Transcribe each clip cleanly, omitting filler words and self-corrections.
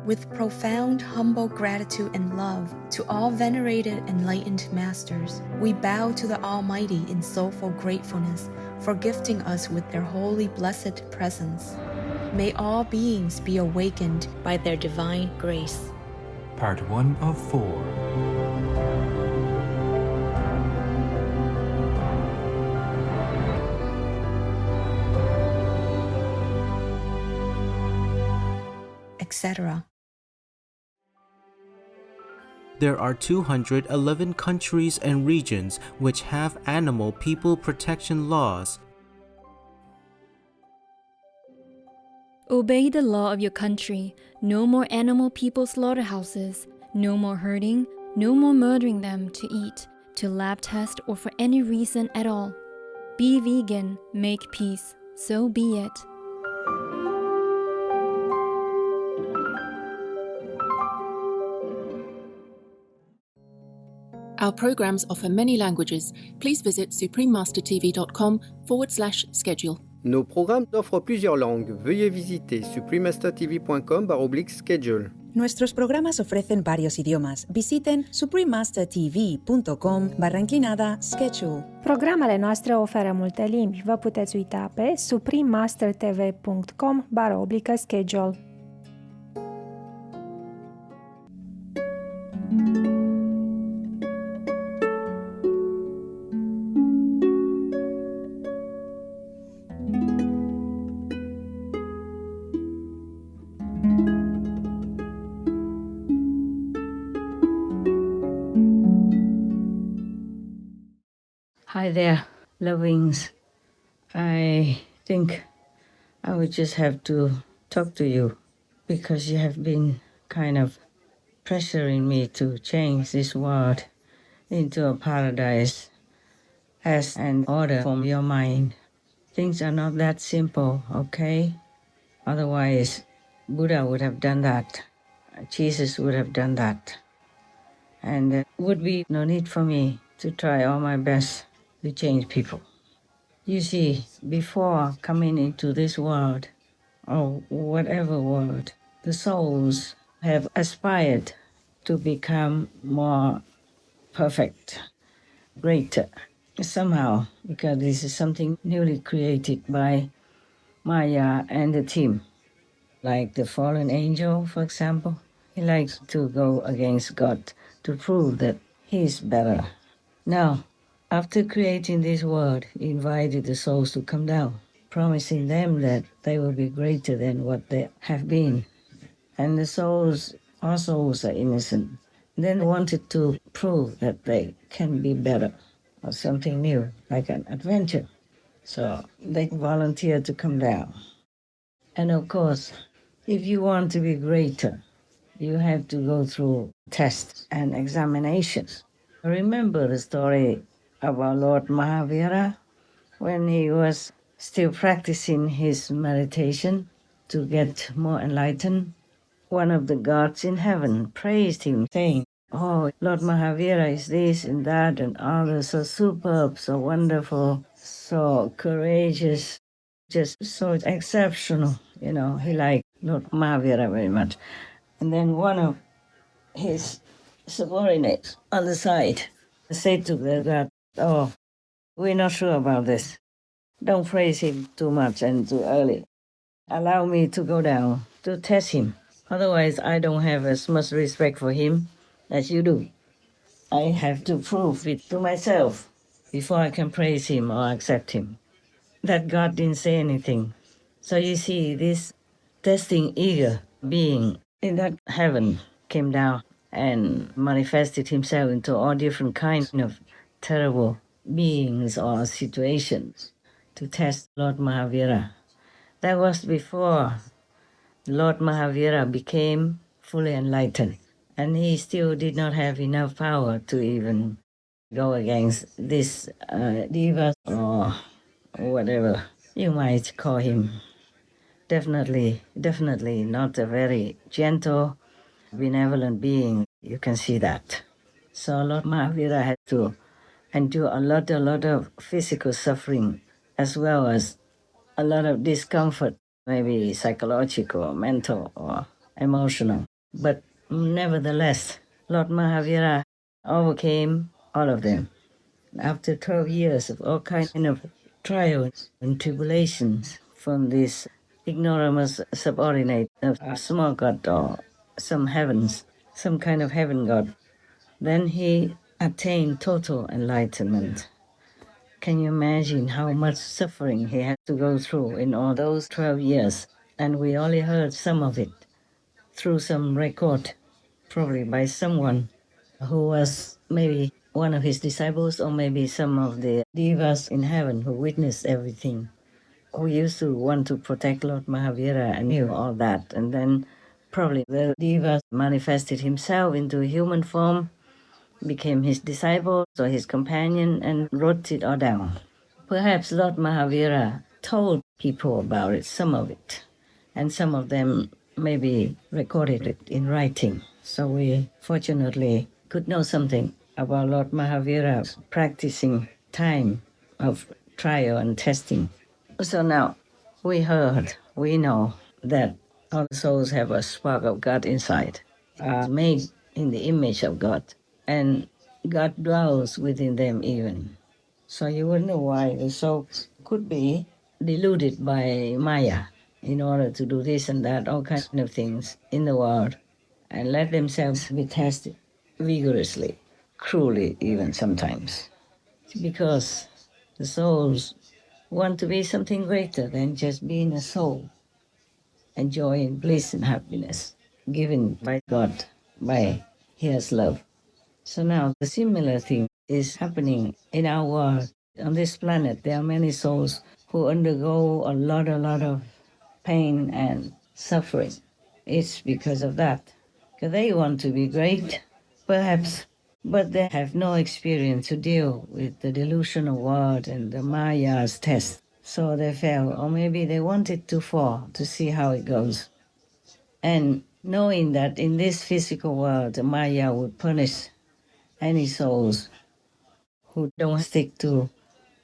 With profound, humble gratitude and love to all venerated enlightened masters, we bow to the Almighty in soulful gratefulness for gifting us with their holy blessed presence. May all beings be awakened by their divine grace. Part 1 of 4. Etc. There are 211 countries and regions which have animal people protection laws. Obey the law of your country. No more animal people slaughterhouses. No more hurting. No more murdering them to eat, to lab test, or for any reason at all. Be vegan. Make peace. So be it. Our programs offer many languages. Please visit suprememastertv.com/schedule. Nos programmes offrent plusieurs langues. Veuillez visiter suprememastertv.com/schedule. Nuestros programas ofrecen varios idiomas. Visiten suprememastertv.com/schedule. Programele noastre oferă multe limbi. Vă puteți uita pe suprememastertv.com/schedule. Hi there, lovings. I think I would just have to talk to you because you have been kind of pressuring me to change this world into a paradise as an order from your mind. Things are not that simple, okay? Otherwise, Buddha would have done that. Jesus would have done that. And there would be no need for me to try all my best to change people. You see, before coming into this world, or whatever world, the souls have aspired to become more perfect, greater, somehow, because this is something newly created by Maya and the team. Like the fallen angel, for example, he likes to go against God to prove that he's better. Now, after creating this world, he invited the souls to come down, promising them that they will be greater than what they have been. And the souls, our souls are innocent. Then wanted to prove that they can be better or something new, like an adventure. So they volunteered to come down. And of course, if you want to be greater, you have to go through tests and examinations. Remember the story about Lord Mahavira when he was still practicing his meditation to get more enlightened? One of the gods in heaven praised him, saying, "Oh, Lord Mahavira is this and that and others, so superb, so wonderful, so courageous, just so exceptional." You know, he liked Lord Mahavira very much. And then one of his subordinates on the side said to the god, "Oh, we're not sure about this. Don't praise him too much and too early. Allow me to go down to test him. Otherwise, I don't have as much respect for him as you do. I have to prove it to myself before I can praise him or accept him." That God didn't say anything. So you see, this testing eager being in that heaven came down and manifested himself into all different kinds of terrible beings or situations to test Lord Mahavira. That was before Lord Mahavira became fully enlightened, and he still did not have enough power to even go against this diva or whatever you might call him. Definitely not a very gentle, benevolent being. You can see that. So Lord Mahavira had to endure a lot of physical suffering as well as a lot of discomfort, maybe psychological, mental, or emotional. But nevertheless, Lord Mahavira overcame all of them. After 12 years of all kind of trials and tribulations from this ignoramus subordinate of a small god or some heavens, some kind of heaven god, then he attained total enlightenment. Can you imagine how much suffering he had to go through in all those 12 years? And we only heard some of it through some record, probably by someone who was maybe one of his disciples or maybe some of the devas in heaven who witnessed everything, who used to want to protect Lord Mahavira and knew all that. And then probably the deva manifested himself into a human form, became his disciple or his companion, and wrote it all down. Perhaps Lord Mahavira told people about it, some of it, and some of them maybe recorded it in writing. So we fortunately could know something about Lord Mahavira practicing time of trial and testing. So now we heard, we know that all souls have a spark of God inside, are made in the image of God, and God dwells within them even. So you wonder why the soul could be deluded by Maya in order to do this and that, all kinds of things in the world, and let themselves be tested vigorously, cruelly even sometimes. Because the souls want to be something greater than just being a soul, enjoying bliss and happiness given by God, by His love. So now the similar thing is happening in our world. On this planet, there are many souls who undergo a lot of pain and suffering. It's because of that. Because they want to be great, perhaps, but they have no experience to deal with the delusional world and the Maya's test. So they fail, or maybe they wanted to fall to see how it goes. And knowing that in this physical world, the Maya would punish any souls who don't stick to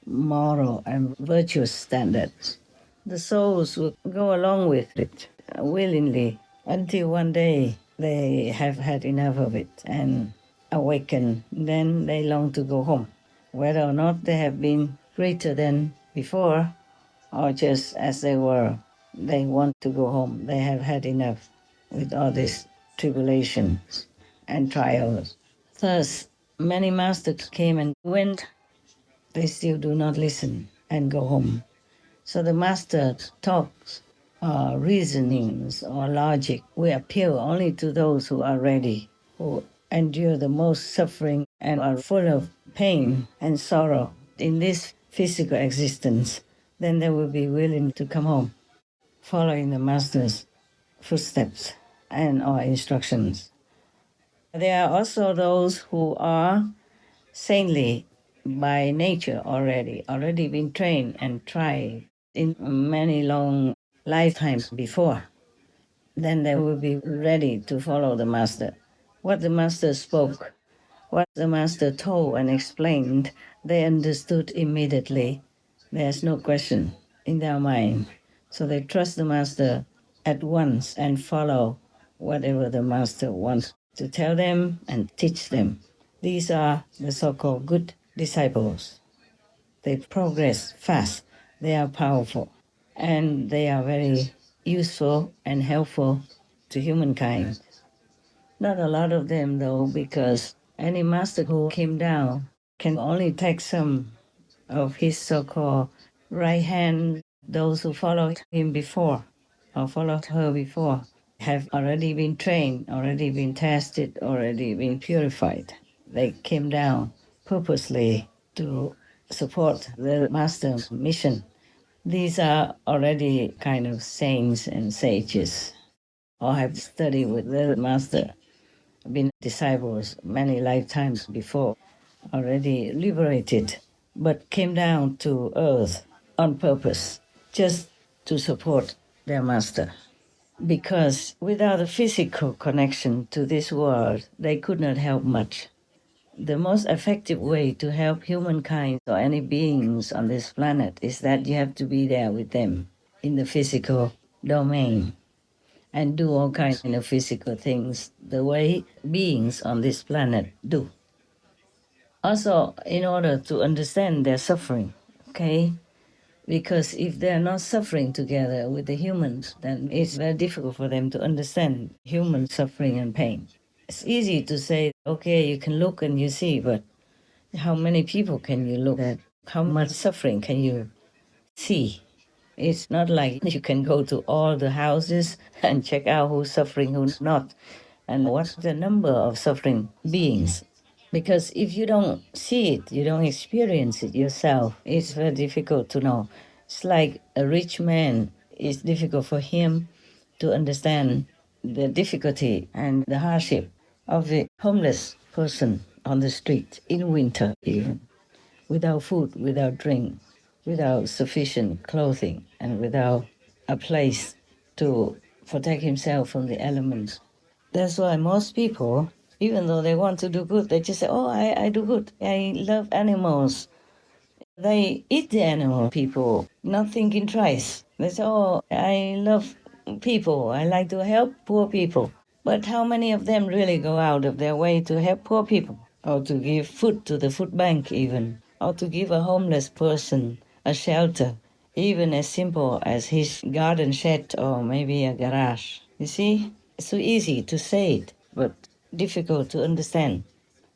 moral and virtuous standards. The souls will go along with it willingly until one day they have had enough of it and awaken. Then they long to go home. Whether or not they have been greater than before or just as they were, they want to go home. They have had enough with all this tribulation and trials. Thus, many masters came and went. They still do not listen and go home. So the master talks, reasonings, or logic will appeal only to those who are ready, who endure the most suffering and are full of pain and sorrow in this physical existence. Then they will be willing to come home, following the master's footsteps and our instructions. There are also those who are saintly by nature already been trained and tried in many long lifetimes before. Then they will be ready to follow the master. What the master spoke, what the master told and explained, they understood immediately. There's no question in their mind. So they trust the master at once and follow whatever the master wants to tell them and teach them. These are the so-called good disciples. They progress fast, they are powerful, and they are very useful and helpful to humankind. Not a lot of them though, because any master who came down can only take some of his so-called right hand. Those who followed him before or followed her before have already been trained, already been tested, already been purified. They came down purposely to support the master's mission. These are already kind of saints and sages, or have studied with the master, been disciples many lifetimes before, already liberated, but came down to earth on purpose, just to support their master. Because without a physical connection to this world, they could not help much. The most effective way to help humankind or any beings on this planet is that you have to be there with them in the physical domain. and do all kinds of physical things the way beings on this planet do. Also, in order to understand their suffering, okay? Because if they're not suffering together with the humans, then it's very difficult for them to understand human suffering and pain. It's easy to say, okay, you can look and you see, but how many people can you look at? How much suffering can you see? It's not like you can go to all the houses and check out who's suffering, who's not, and what's the number of suffering beings. Because if you don't see it, you don't experience it yourself, it's very difficult to know. It's like a rich man, it's difficult for him to understand the difficulty and the hardship of the homeless person on the street in winter, even without food, without drink, without sufficient clothing, and without a place to protect himself from the elements. That's why most people, even though they want to do good, they just say, oh, I do good. I love animals. They eat the animal, people, not thinking twice. They say, oh, I love people. I like to help poor people. But how many of them really go out of their way to help poor people? Or to give food to the food bank even? Or to give a homeless person a shelter? Even as simple as his garden shed or maybe a garage. You see? It's so easy to say it, but difficult to understand.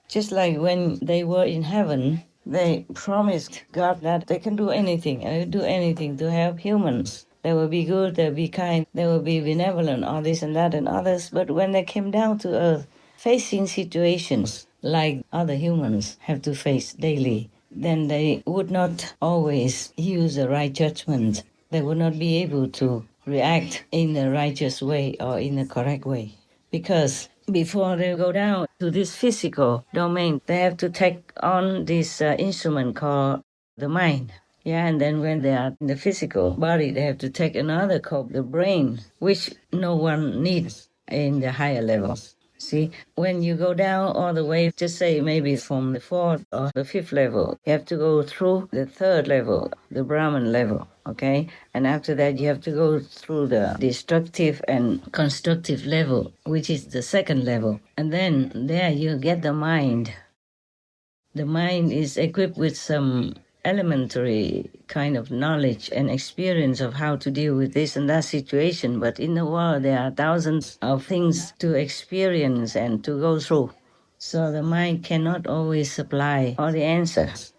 Just like when they were in heaven, they promised God that they can do anything, and they do anything to help humans. They will be good, they'll be kind, they will be benevolent, all this and that and others. But when they came down to earth, facing situations like other humans have to face daily, then they would not always use the right judgment. They would not be able to react in the righteous way or in the correct way. Because before they go down to this physical domain, they have to take on this instrument called the mind. Yeah, and then when they are in the physical body, they have to take another called the brain, which no one needs in the higher levels. See, when you go down all the way, just say maybe from the fourth or the fifth level, you have to go through the third level, the Brahman level, okay? And after that, you have to go through the destructive and constructive level, which is the second level. And then there you get the mind. The mind is equipped with some elementary kind of knowledge and experience of how to deal with this and that situation. But in the world, there are thousands of things to experience and to go through. So the mind cannot always supply all the answers.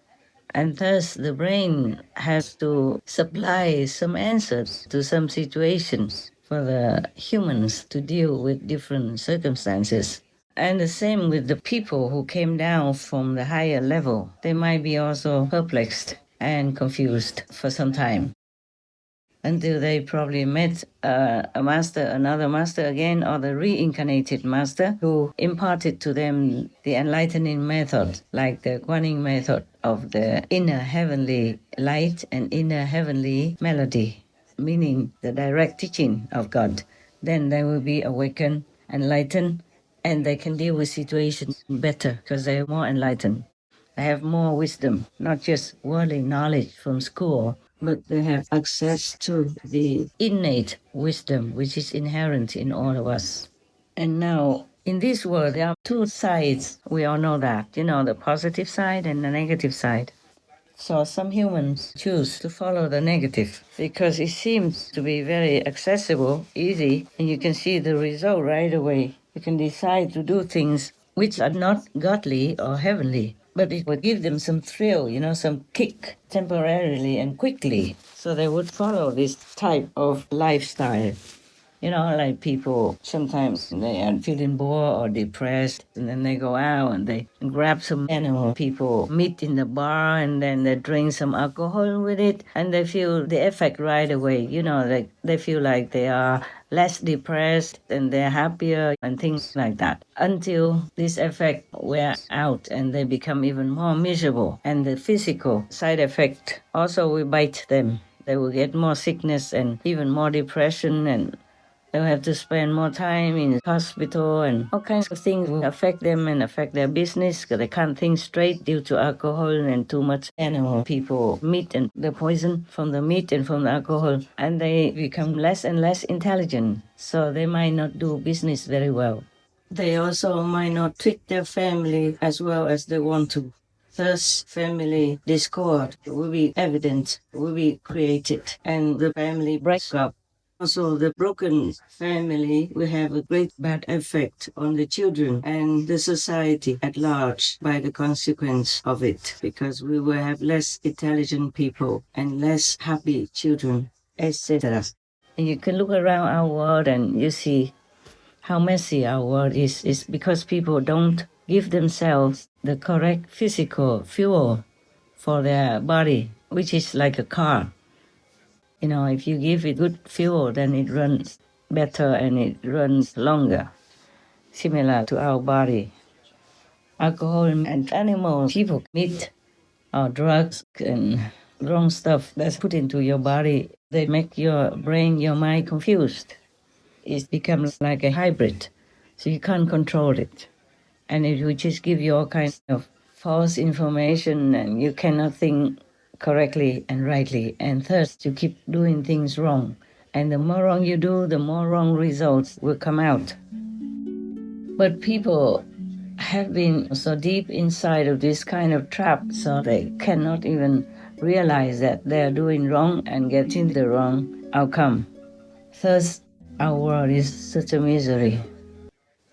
And thus, the brain has to supply some answers to some situations for the humans to deal with different circumstances. And the same with the people who came down from the higher level. They might be also perplexed and confused for some time until they probably met a master, another master again, or the reincarnated master who imparted to them the enlightening method, like the Guanyin method of the inner heavenly light and inner heavenly melody, meaning the direct teaching of God. Then they will be awakened, enlightened, and they can deal with situations better because they are more enlightened. They have more wisdom, not just worldly knowledge from school, but they have access to the innate wisdom which is inherent in all of us. And now, in this world, there are two sides. We all know that, the positive side and the negative side. So some humans choose to follow the negative because it seems to be very accessible, easy, and you can see the result right away. You can decide to do things which are not godly or heavenly, but it would give them some thrill, some kick temporarily and quickly. So they would follow this type of lifestyle. Like people, sometimes they are feeling bored or depressed, and then they go out and they grab some animal people meet in the bar, and then they drink some alcohol with it, and they feel the effect right away. Like they feel like they are less depressed and they're happier and things like that. Until this effect wear out and they become even more miserable. And the physical side effect also will bite them. They will get more sickness and even more depression and They'll have to spend more time in hospital, and all kinds of things will affect them and affect their business because they can't think straight due to alcohol and too much animal people meat and the poison from the meat and from the alcohol, and they become less and less intelligent, so they might not do business very well. They also might not treat their family as well as they want to. Thus, family discord will be evident, will be created, and the family breaks up. Also, the broken family will have a great bad effect on the children and the society at large by the consequence of it, because we will have less intelligent people and less happy children, etc. And you can look around our world and you see how messy our world is because people don't give themselves the correct physical fuel for their body, which is like a car. If you give it good fuel, then it runs better and it runs longer, similar to our body. Alcohol and animals, people, meat, or drugs and wrong stuff that's put into your body, they make your brain, your mind confused. It becomes like a hybrid, so you can't control it. And it will just give you all kinds of false information and you cannot think correctly and rightly, and thus you keep doing things wrong. And the more wrong you do, the more wrong results will come out. But people have been so deep inside of this kind of trap, so they cannot even realize that they're doing wrong and getting the wrong outcome. Thus, our world is such a misery.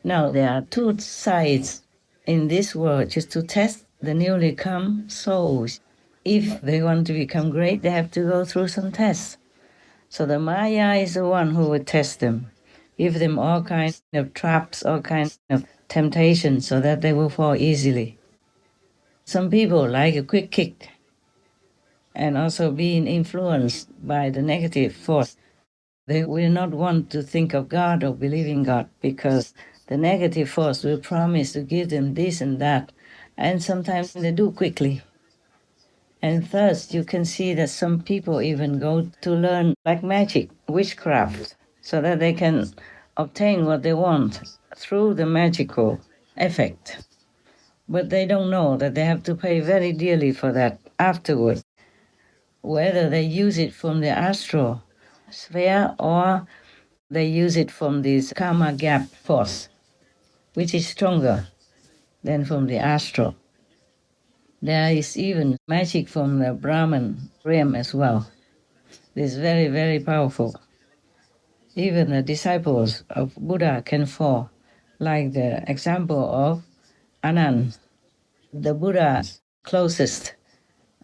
Now, there are two sides in this world, just to test the newly come souls. If they want to become great, they have to go through some tests. So the Maya is the one who will test them, give them all kinds of traps, all kinds of temptations, so that they will fall easily. Some people like a quick kick, and also being influenced by the negative force. They will not want to think of God or believe in God because the negative force will promise to give them this and that, and sometimes they do quickly. And thus, you can see that some people even go to learn like magic, witchcraft, so that they can obtain what they want through the magical effect. But they don't know that they have to pay very dearly for that afterward, whether they use it from the astral sphere or they use it from this karma gap force, which is stronger than from the astral. There is even magic from the Brahman realm as well. It's very, very powerful. Even the disciples of Buddha can fall, like the example of Anand, the Buddha's closest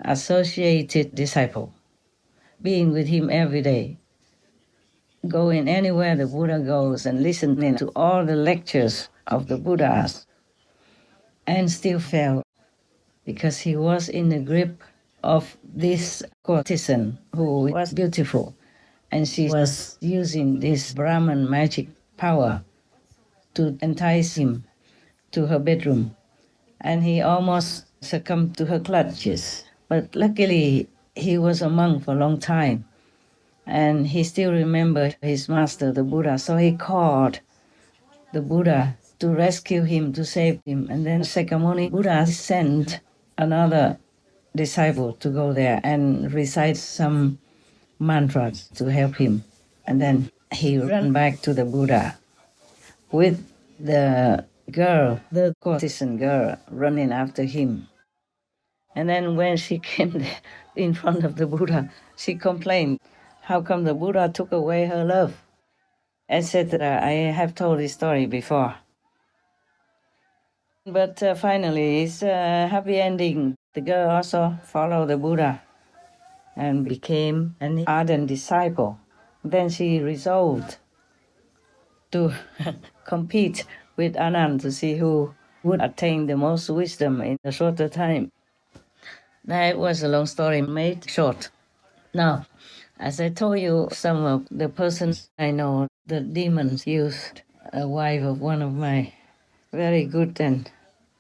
associated disciple, being with him every day, going anywhere the Buddha goes and listening to all the lectures of the Buddhas, and still fell because he was in the grip of this courtesan who was beautiful, and she was using this Brahman magic power to entice him to her bedroom, and he almost succumbed to her clutches. But luckily, he was a monk for a long time, and he still remembered his master, the Buddha, so he called the Buddha to rescue him, to save him. And then Sakyamuni Buddha sent another disciple to go there and recite some mantras to help him. And then he ran back to the Buddha with the girl, the courtesan girl, running after him. And then when she came in front of the Buddha, she complained, how come the Buddha took away her love, etc. I have told this story before. But finally, it's a happy ending. The girl also followed the Buddha and became an ardent disciple. Then she resolved to compete with Anand to see who would attain the most wisdom in a shorter time. That was a long story made short. Now, as I told you, some of the persons I know, the demons used a wife of one of my very good and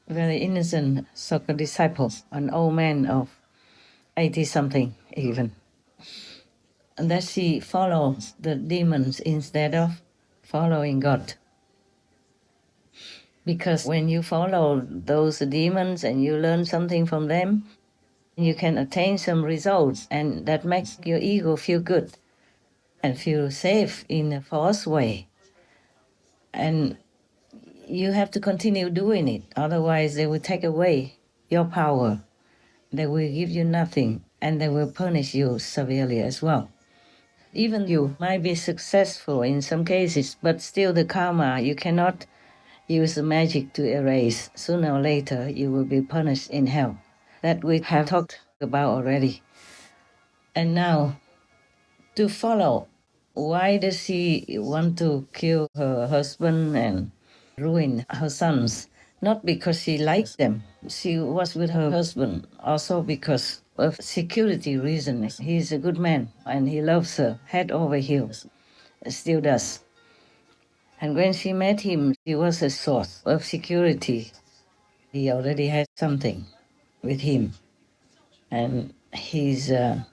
very innocent soccer disciples, an old man of 80-something even. And that she follows the demons instead of following God. Because when you follow those demons and you learn something from them, you can attain some results, and that makes your ego feel good and feel safe in a false way. And you have to continue doing it, otherwise they will take away your power. They will give you nothing, and they will punish you severely as well. Even you might be successful in some cases, but still the karma, you cannot use the magic to erase. Sooner or later, you will be punished in hell. That we have talked about already. And now, to follow, why does she want to kill her husband and ruin her sons? Not because she likes them. She was with her husband also because of security reasons. He's a good man and he loves her head over heels. Still does. And when she met him, he was a source of security. He already had something with him. And he's a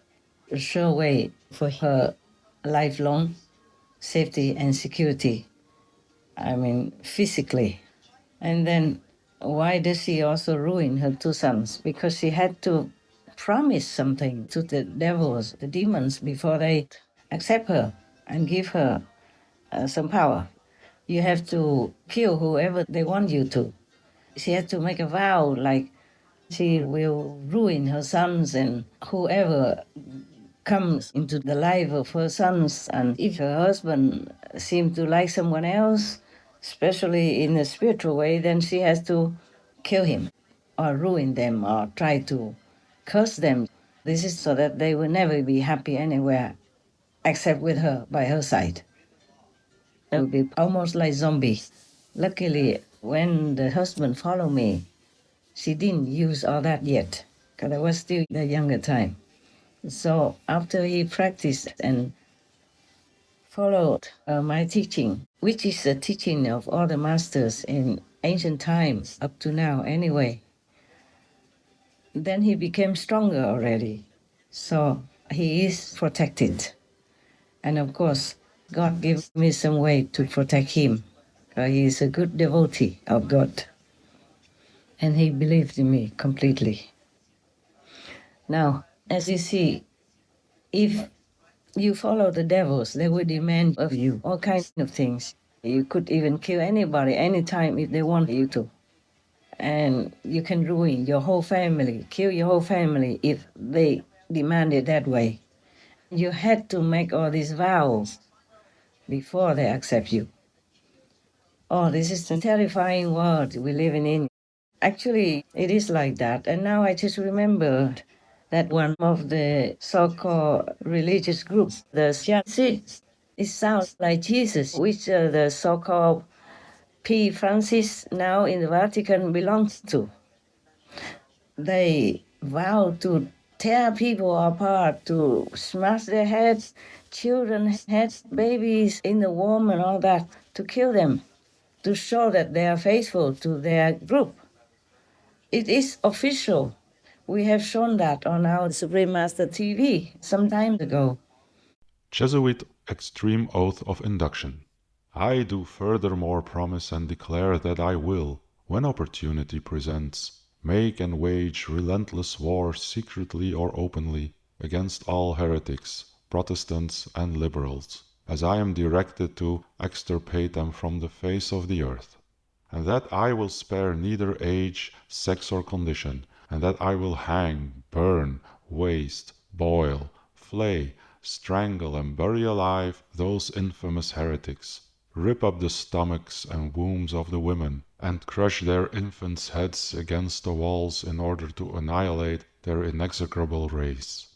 sure way for her lifelong safety and security. I mean, physically. And then why does she also ruin her two sons? Because she had to promise something to the devils, the demons, before they accept her and give her some power. You have to kill whoever they want you to. She had to make a vow like she will ruin her sons and whoever comes into the life of her sons. And if her husband seems to like someone else, especially in a spiritual way, then she has to kill him or ruin them or try to curse them. This is so that they will never be happy anywhere except with her by her side. It will be almost like zombies. Luckily, when the husband followed me, she didn't use all that yet, because I was still the younger time. So after he practiced and followed my teaching, which is the teaching of all the masters in ancient times up to now anyway, then he became stronger already. So he is protected. And of course, God gave me some way to protect him. He is a good devotee of God. And he believed in me completely. Now, as you see, if you follow the devils, they will demand of you all kinds of things. You could even kill anybody, anytime if they want you to. And you can ruin your whole family, kill your whole family if they demand it that way. You had to make all these vows before they accept you. Oh, this is a terrifying world we're living in. Actually, it is like that. And now I just remembered that one of the so-called religious groups, the Shiites, it sounds like Jesus, which the so-called P. Francis now in the Vatican belongs to. They vow to tear people apart, to smash their heads, children's heads, babies in the womb and all that, to kill them, to show that they are faithful to their group. It is official. We have shown that on our Supreme Master TV some time ago. Jesuit extreme oath of induction. I do furthermore promise and declare that I will, when opportunity presents, make and wage relentless war secretly or openly against all heretics, Protestants and liberals, as I am directed to extirpate them from the face of the earth, and that I will spare neither age, sex, or condition, and that I will hang, burn, waste, boil, flay, strangle, and bury alive those infamous heretics, rip up the stomachs and wombs of the women, and crush their infants' heads against the walls in order to annihilate their inexorable race.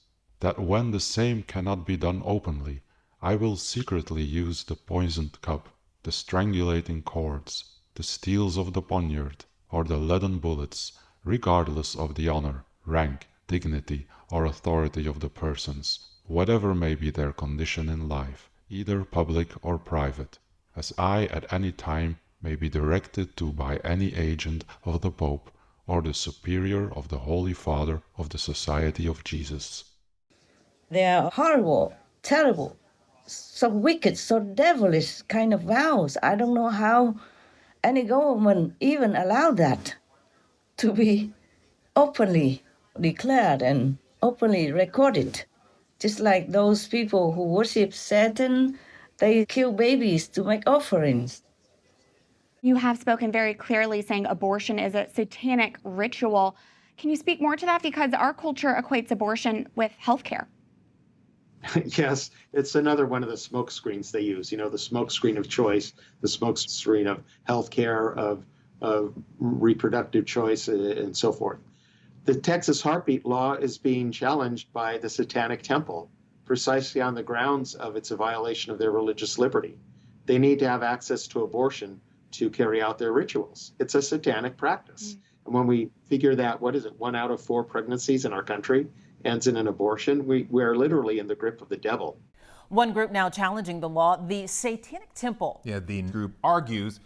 That when the same cannot be done openly, I will secretly use the poisoned cup, the strangulating cords, the steels of the poniard, or the leaden bullets, regardless of the honor, rank, dignity, or authority of the persons, whatever may be their condition in life, either public or private, as I at any time may be directed to by any agent of the Pope or the Superior of the Holy Father of the Society of Jesus. They are horrible, terrible, so wicked, so devilish kind of vows. I don't know how any government even allowed that to be openly declared and openly recorded. Just like those people who worship Satan, they kill babies to make offerings. You have spoken very clearly saying abortion is a satanic ritual. Can you speak more to that? Because our culture equates abortion with healthcare. Yes, it's another one of the smoke screens they use, the smoke screen of choice, the smoke screen of healthcare, of reproductive choice, and so forth. The Texas heartbeat law is being challenged by the Satanic Temple precisely on the grounds of it's a violation of their religious liberty. They need to have access to abortion to carry out their rituals. It's a satanic practice. And when we figure that, 1 out of 4 pregnancies in our country ends in an abortion, we are literally in the grip of the devil. One group now challenging the law, the Satanic Temple. Yeah, the group argues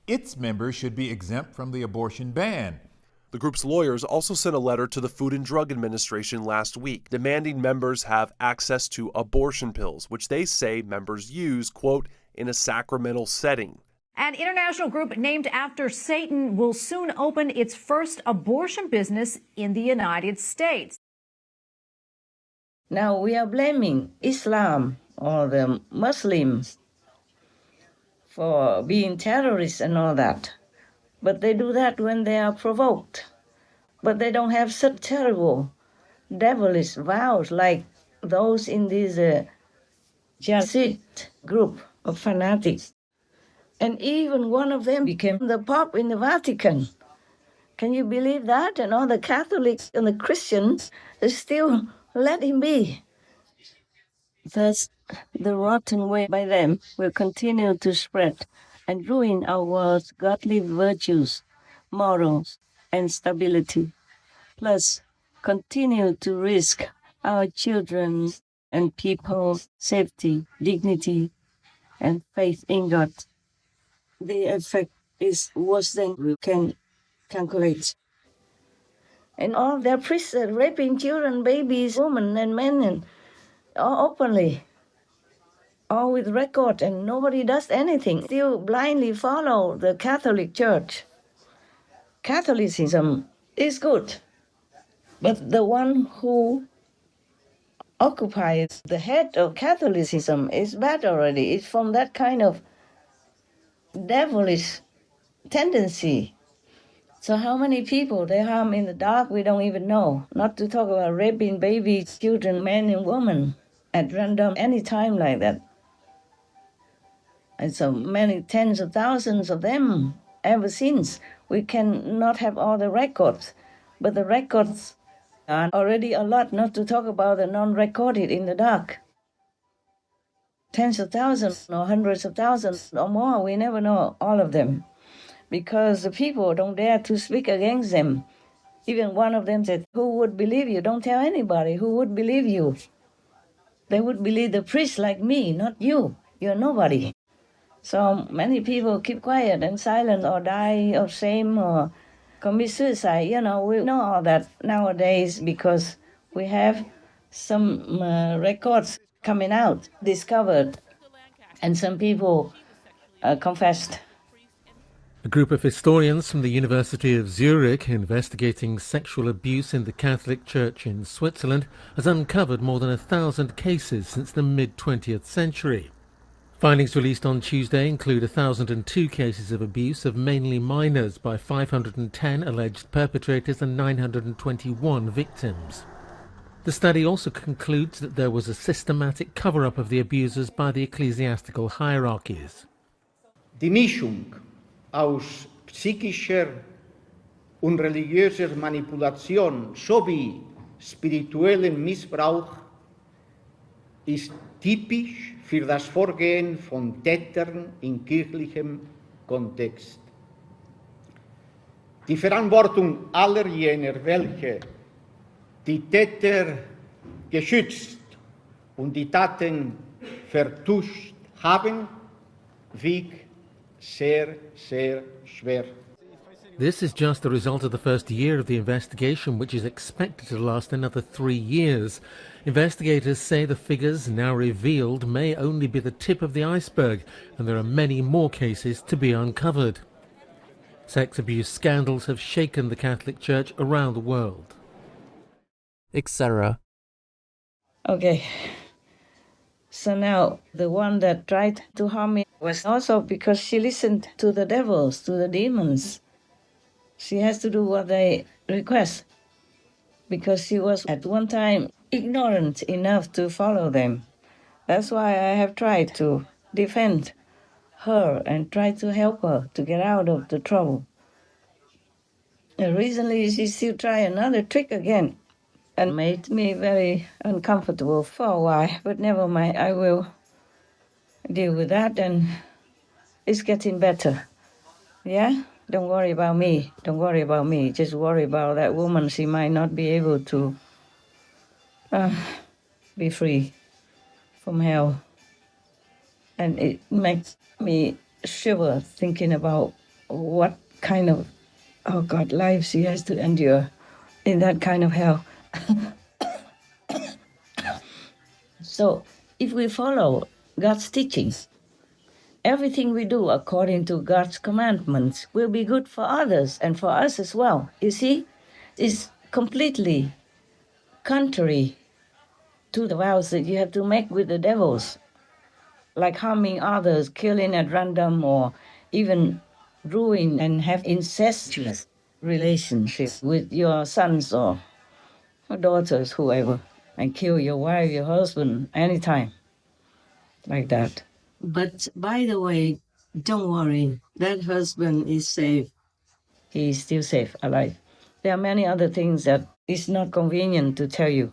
its members should be exempt from the abortion ban. The group's lawyers also sent a letter to the Food and Drug Administration last week demanding members have access to abortion pills, which they say members use, quote, in a sacramental setting. An international group named after Satan will soon open its first abortion business in the United States. Now we are blaming Islam or the Muslims for being terrorists and all that. But they do that when they are provoked. But they don't have such terrible, devilish vows like those in this Jesuit group of fanatics. And even one of them became the Pope in the Vatican. Can you believe that? And all the Catholics and the Christians, they still let him be. Thus, the rotten way by them will continue to spread and ruin our world's godly virtues, morals, and stability. Plus, continue to risk our children and people's safety, dignity, and faith in God. The effect is worse than we can calculate. And all their priests are raping children, babies, women, and men, and all openly, all with record, and nobody does anything. Still blindly follow the Catholic Church. Catholicism is good, but the one who occupies the head of Catholicism is bad already. It's from that kind of devilish tendency. So how many people they harm in the dark, we don't even know. Not to talk about raping babies, children, men and women at random any time like that. And so many tens of thousands of them ever since. We cannot have all the records, but the records are already a lot, not to talk about the non-recorded in the dark. Tens of thousands or hundreds of thousands or more, we never know all of them, because the people don't dare to speak against them. Even one of them said, "Who would believe you? Don't tell anybody. Who would believe you?" They would believe the priest like me, not you. You're nobody. So many people keep quiet and silent or die of shame or commit suicide. We know all that nowadays because we have some records coming out, discovered, and some people confessed. A group of historians from the University of Zurich investigating sexual abuse in the Catholic Church in Switzerland has uncovered more than 1,000 cases since the mid-20th century. Findings released on Tuesday include 1,002 cases of abuse of mainly minors by 510 alleged perpetrators and 921 victims. The study also concludes that there was a systematic cover-up of the abusers by the ecclesiastical hierarchies. Die Mischung aus psychischer und religiöser Manipulation sowie spirituellem Missbrauch ist typisch für das Vorgehen von Tätern in kirchlichem Kontext. Die Verantwortung aller jener, welche die Täter geschützt und die Taten vertuscht haben, wiegt sehr, sehr schwer. This is just the result of the first year of the investigation, which is expected to last another 3 years. Investigators say the figures now revealed may only be the tip of the iceberg, and there are many more cases to be uncovered. Sex abuse scandals have shaken the Catholic Church around the world. Etc. Okay. So now, the one that tried to harm me was also because she listened to the devils, to the demons. She has to do what they request, because she was at one time ignorant enough to follow them. That's why I have tried to defend her and try to help her to get out of the trouble. And recently, she still tried another trick again and made me very uncomfortable for a while. But never mind, I will deal with that, and it's getting better. Yeah? Don't worry about me. Don't worry about me. Just worry about that woman. She might not be able to be free from hell. And it makes me shiver thinking about what kind of, oh God, life she has to endure in that kind of hell. So if we follow God's teachings, everything we do according to God's commandments will be good for others and for us as well. You see, it's completely contrary to the vows that you have to make with the devils, like harming others, killing at random, or even ruin and have incestuous relationships with your sons or daughters, whoever, and kill your wife, your husband, anytime, like that. But by the way, don't worry, that husband is safe. He is still safe, alive. There are many other things that is not convenient to tell you.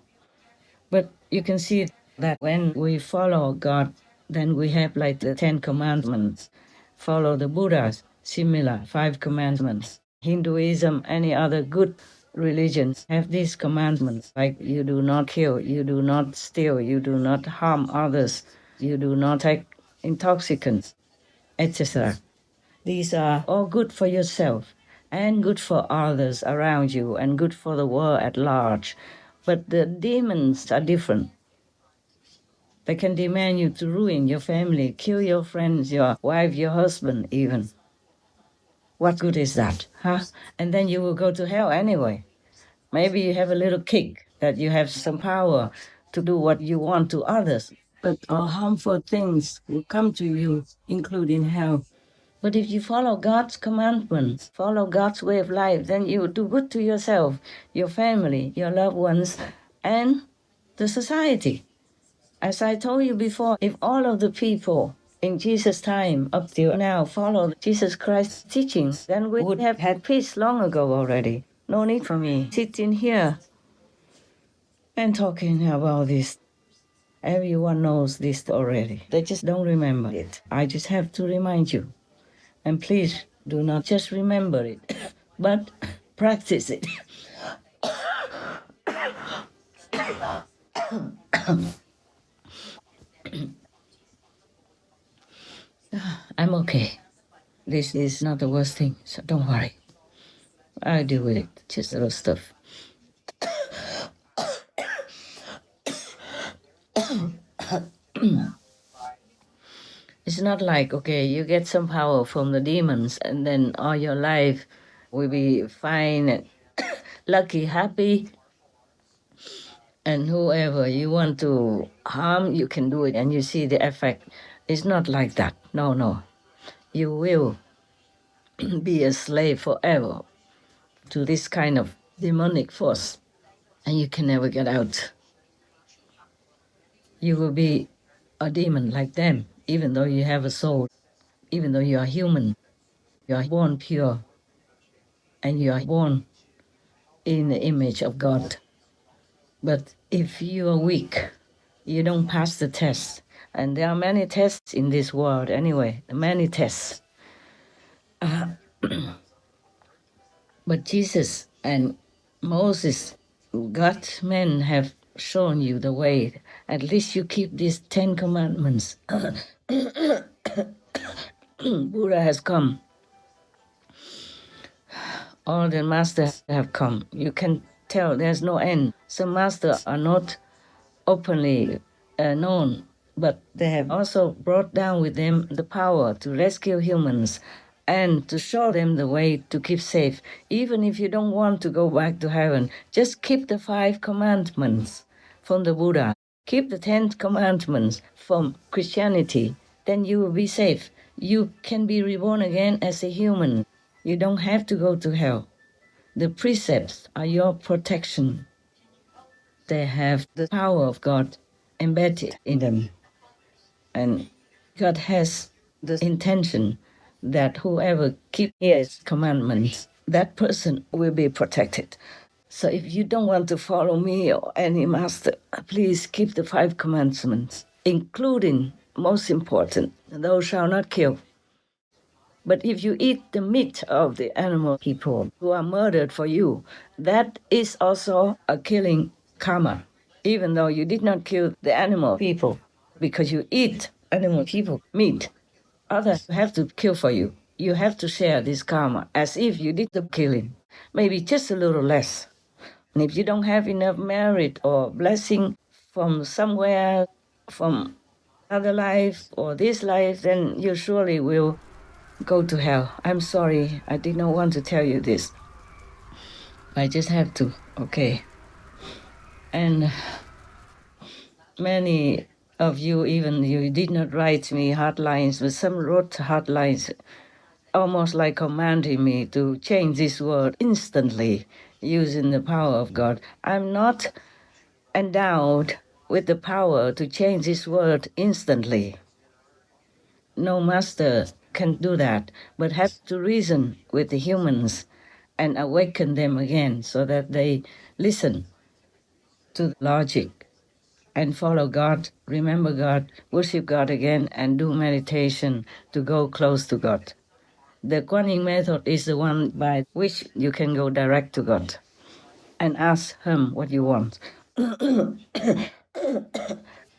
But you can see that when we follow God, then we have like the 10 commandments. Follow the Buddha's similar 5 commandments. Hinduism, any other good religions have these commandments, like you do not kill, you do not steal, you do not harm others, you do not take intoxicants, etc. These are all good for yourself and good for others around you and good for the world at large. But the demons are different. They can demand you to ruin your family, kill your friends, your wife, your husband even. What good is that, huh? And then you will go to hell anyway. Maybe you have a little kick that you have some power to do what you want to others, but all harmful things will come to you, including hell. But if you follow God's commandments, follow God's way of life, then you do good to yourself, your family, your loved ones, and the society. As I told you before, if all of the people in Jesus' time up till now follow Jesus Christ's teachings, then we would have had peace long ago already. No need for me sitting here and talking about this. Everyone knows this already. They just don't remember it. I just have to remind you. And please do not just remember it, but practice it. I'm okay. This is not the worst thing, so don't worry. I'll deal with it, just little stuff. It's not like, okay, you get some power from the demons and then all your life will be fine and lucky, happy. And whoever you want to harm, you can do it and you see the effect. It's not like that. No, no. You will be a slave forever to this kind of demonic force and you can never get out. You will be a demon like them, even though you have a soul, even though you are human. You are born pure and you are born in the image of God. But if you are weak, you don't pass the test. And there are many tests in this world anyway, many tests. But Jesus and Moses, God's men have shown you the way. At least you keep these 10 commandments. Buddha has come All the masters have come. You can tell there's no end. Some masters are not openly known, but they have also brought down with them the power to rescue humans and to show them the way to keep safe. Even if you don't want to go back to heaven, just keep the 5 commandments from the Buddha. Keep the 10 commandments from Christianity. Then you will be safe. You can be reborn again as a human. You don't have to go to hell. The precepts are your protection. They have the power of God embedded in them. And God has the intention that whoever keeps his commandments, that person will be protected. So if you don't want to follow me or any master, please keep the 5 commandments, including, most important, thou shalt not kill. But if you eat the meat of the animal people who are murdered for you, that is also a killing karma, even though you did not kill the animal people, because you eat animal people meat. Others have to kill for you. You have to share this karma as if you did the killing, maybe just a little less. And if you don't have enough merit or blessing from somewhere, from other life or this life, then you surely will go to hell. I'm sorry, I did not want to tell you this. I just have to, okay. And many of you, even you did not write me hard lines, but some wrote hard lines, almost like commanding me to change this word instantly using the power of God. I'm not endowed with the power to change this word instantly. No master can do that, but have to reason with the humans and awaken them again so that they listen to logic and follow God, remember God, worship God again, and do meditation to go close to God. The Kuan Yin method is the one by which you can go direct to God and ask Him what you want.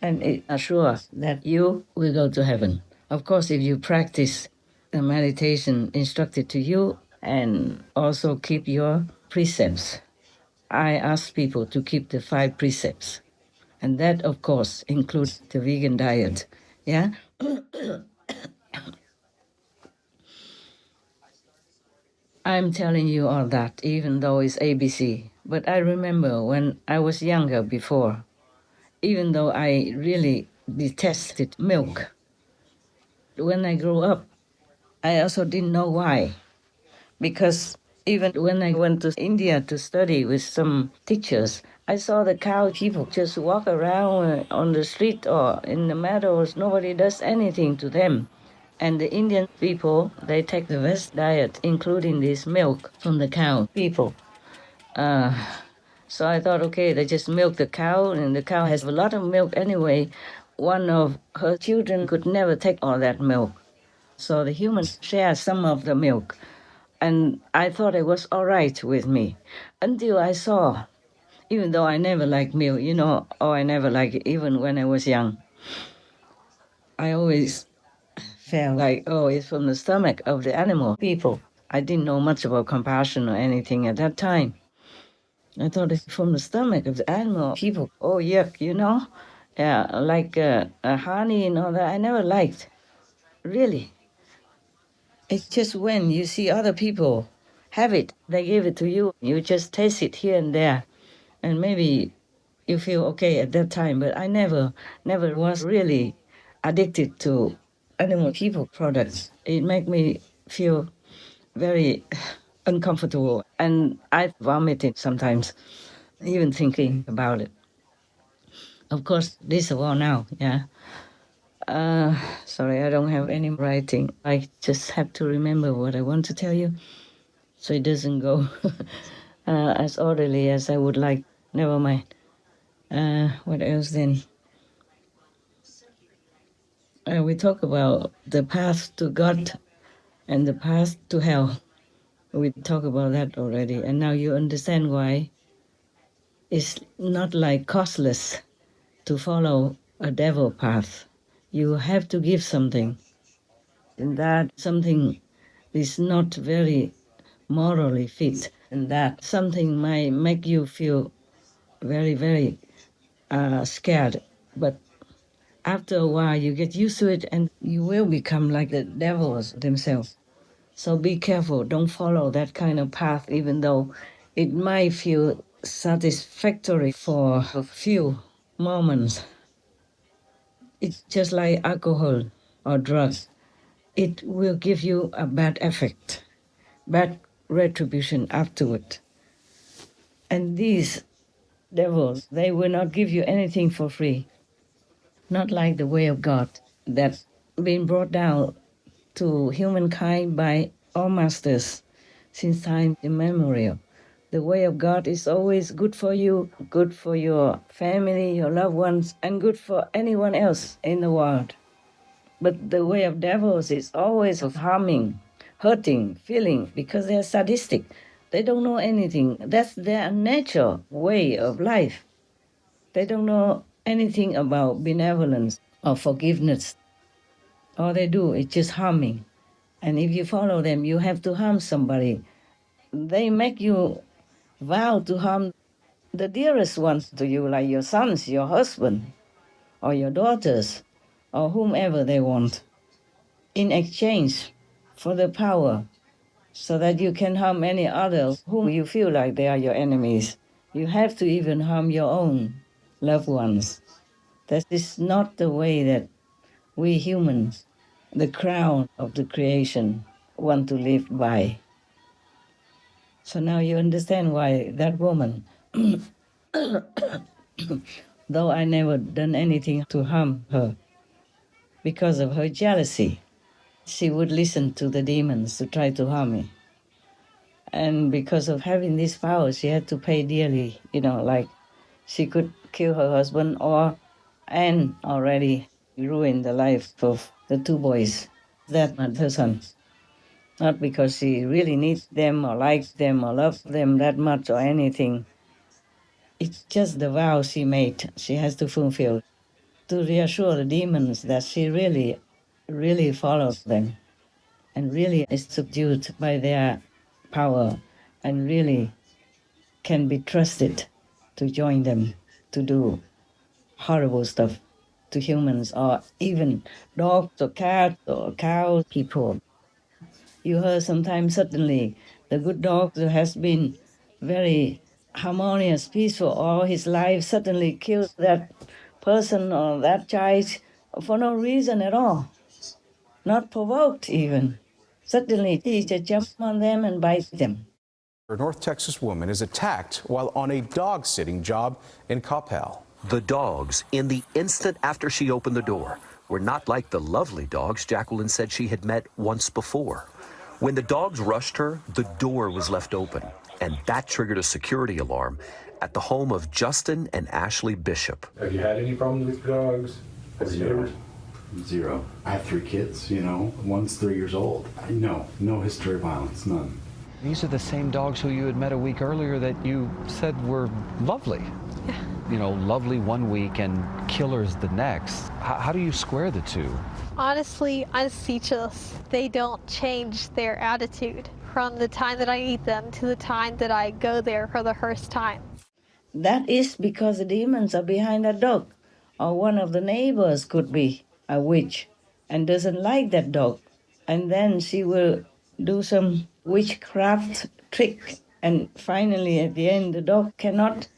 And it assures that you will go to heaven. Of course, if you practice the meditation instructed to you and also keep your precepts. I ask people to keep the 5 precepts. And that, of course, includes the vegan diet. Yeah? I'm telling you all that, even though it's ABC. But I remember when I was younger before, even though I really detested milk, when I grew up, I also didn't know why. Because even when I went to India to study with some teachers, I saw the cow people just walk around on the street or in the meadows. Nobody does anything to them. And the Indian people, they take the West diet, including this milk from the cow people. So I thought, okay, they just milk the cow, and the cow has a lot of milk anyway. One of her children could never take all that milk. So the humans share some of the milk. And I thought it was all right with me until I saw, even though I never liked milk, I never liked it, even when I was young. I always felt like, it's from the stomach of the animal people. I didn't know much about compassion or anything at that time. I thought it's from the stomach of the animal people. Oh, yuck, Yeah, like honey and all that, I never liked, really. It's just when you see other people have it, they give it to you, you just taste it here and there, and maybe you feel okay at that time. But I never was really addicted to animal people products. It made me feel very uncomfortable, and I vomited sometimes, even thinking about it. Of course, this is a while now, yeah. Sorry, I don't have any writing. I just have to remember what I want to tell you, so it doesn't go as orderly as I would like. Never mind. What else then? We talk about the path to God and the path to hell. We talk about that already, and now you understand why it's not like costless to follow a devil path. You have to give something, and that something is not very morally fit, and that something might make you feel very, very scared. But after a while, you get used to it and you will become like the devils themselves. So be careful. Don't follow that kind of path, even though it might feel satisfactory for a few moments. It's just like alcohol or drugs. It will give you a bad effect, bad retribution afterward. And these devils, they will not give you anything for free. Not like the way of God that been brought down to humankind by all masters since time immemorial. The way of God is always good for you, good for your family, your loved ones, and good for anyone else in the world. But the way of devils is always of harming, hurting, feeling, because they're sadistic. They don't know anything. That's their natural way of life. They don't know anything about benevolence or forgiveness. All they do is just harming. And if you follow them, you have to harm somebody. They make you vow to harm the dearest ones to you, like your sons, your husband, or your daughters, or whomever they want, in exchange for the power, so that you can harm any others whom you feel like they are your enemies. You have to even harm your own loved ones. That is not the way that we humans, the crown of the creation, want to live by. So now you understand why that woman, though I never done anything to harm her, because of her jealousy, she would listen to the demons to try to harm me. And because of having this power, she had to pay dearly, like she could kill her husband and already ruin the life of the two boys, that and her son. Not because she really needs them or likes them or loves them that much or anything. It's just the vow she made, she has to fulfill to reassure the demons that she really, really follows them and really is subdued by their power and really can be trusted to join them to do horrible stuff to humans or even dogs or cats or cows, people. You heard sometimes suddenly the good dog who has been very harmonious, peaceful all his life suddenly kills that person or that child for no reason at all, not provoked even. Suddenly he just jumps on them and bites them. A North Texas woman is attacked while on a dog sitting job in Coppell. The dogs, in the instant after she opened the door, were not like the lovely dogs Jacqueline said she had met once before. When the dogs rushed her, the door was left open, and that triggered a security alarm at the home of Justin and Ashley Bishop. Have you had any problems with dogs? Zero. I have 3 kids, one's 3 years old. No history of violence, none. These are the same dogs who you had met a week earlier that you said were lovely. Yeah. Lovely one week and killers the next. How do you square the two? Honestly, I'm speechless. They don't change their attitude from the time that I eat them to the time that I go there for the first time. That is because the demons are behind that dog. Or one of the neighbors could be a witch and doesn't like that dog. And then she will do some witchcraft trick. And finally, at the end, the dog cannot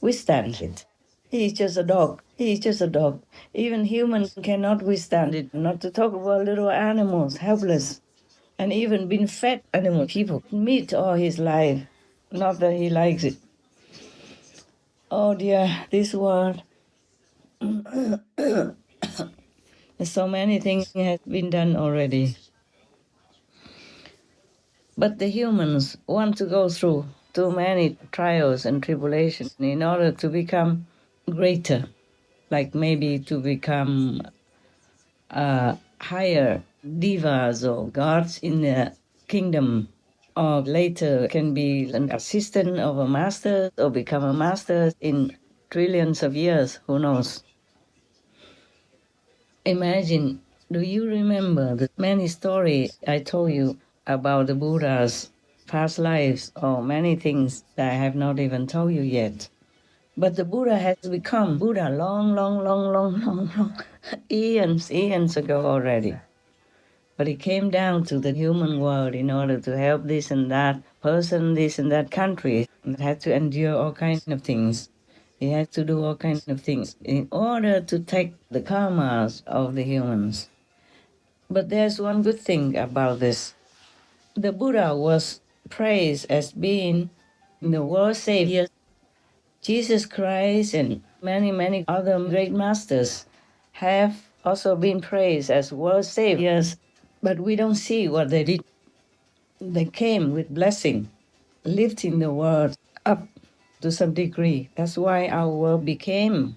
withstand it. He's just a dog. He's just a dog. Even humans cannot withstand it, not to talk about little animals, helpless. And even been fed animal people meat all his life. Not that he likes it. Oh dear, this world. So many things have been done already. But the humans want to go through too many trials and tribulations in order to become greater, like maybe to become higher divas or gods in the kingdom, or later can be an assistant of a master or become a master in trillions of years, who knows. Imagine, do you remember the many stories I told you about the Buddha's past lives or many things that I have not even told you yet. But the Buddha has become Buddha long, eons ago already. But he came down to the human world in order to help this and that person, this and that country, and had to endure all kinds of things. He had to do all kinds of things in order to take the karmas of the humans. But there's one good thing about this. The Buddha was praised as being the world savior. Jesus Christ and many other great masters have also been praised as world saviors, but we don't see what they did. They came with blessing, lifting the world up to some degree. That's why our world became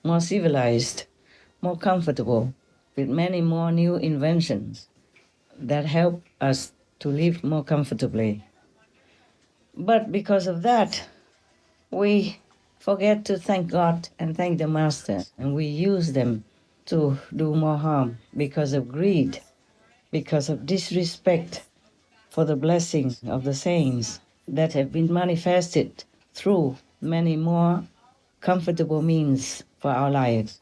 more civilized, more comfortable, with many more new inventions that help us to live more comfortably. But because of that, we forget to thank God and thank the Master, and we use them to do more harm because of greed, because of disrespect for the blessing of the saints that have been manifested through many more comfortable means for our lives.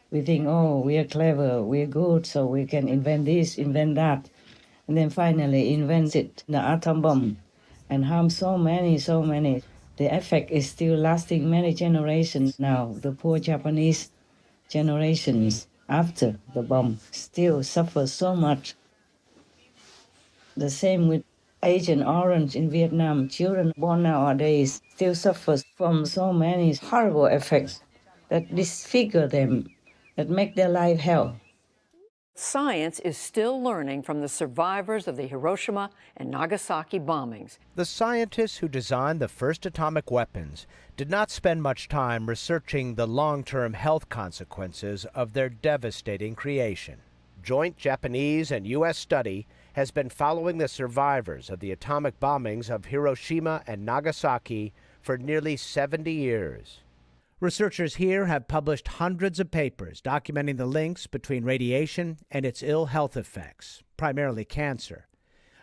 We think, oh, we are clever, we are good, so we can invent this, invent that, and then finally invent it, the atom bomb, and harm so many. The effect is still lasting many generations now. The poor Japanese generations after the bomb still suffer so much. The same with Agent Orange in Vietnam. Children born nowadays still suffer from so many horrible effects that disfigure them, that make their life hell. Science is still learning from the survivors of the Hiroshima and Nagasaki bombings. The scientists who designed the first atomic weapons did not spend much time researching the long-term health consequences of their devastating creation. Joint Japanese and U.S. study has been following the survivors of the atomic bombings of Hiroshima and Nagasaki for nearly 70 years. Researchers here have published hundreds of papers documenting the links between radiation and its ill health effects, primarily cancer.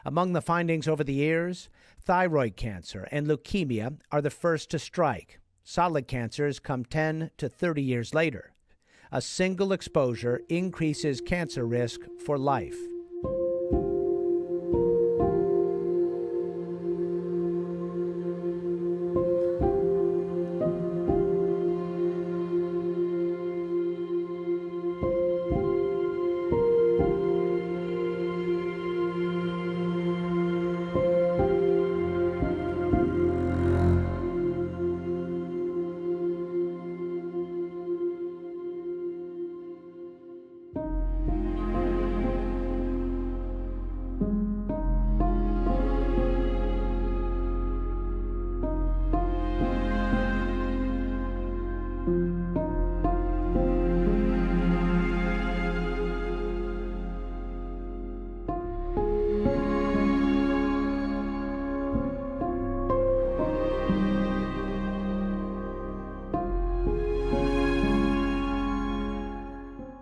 Among the findings over the years, thyroid cancer and leukemia are the first to strike. Solid cancers come 10 to 30 years later. A single exposure increases cancer risk for life.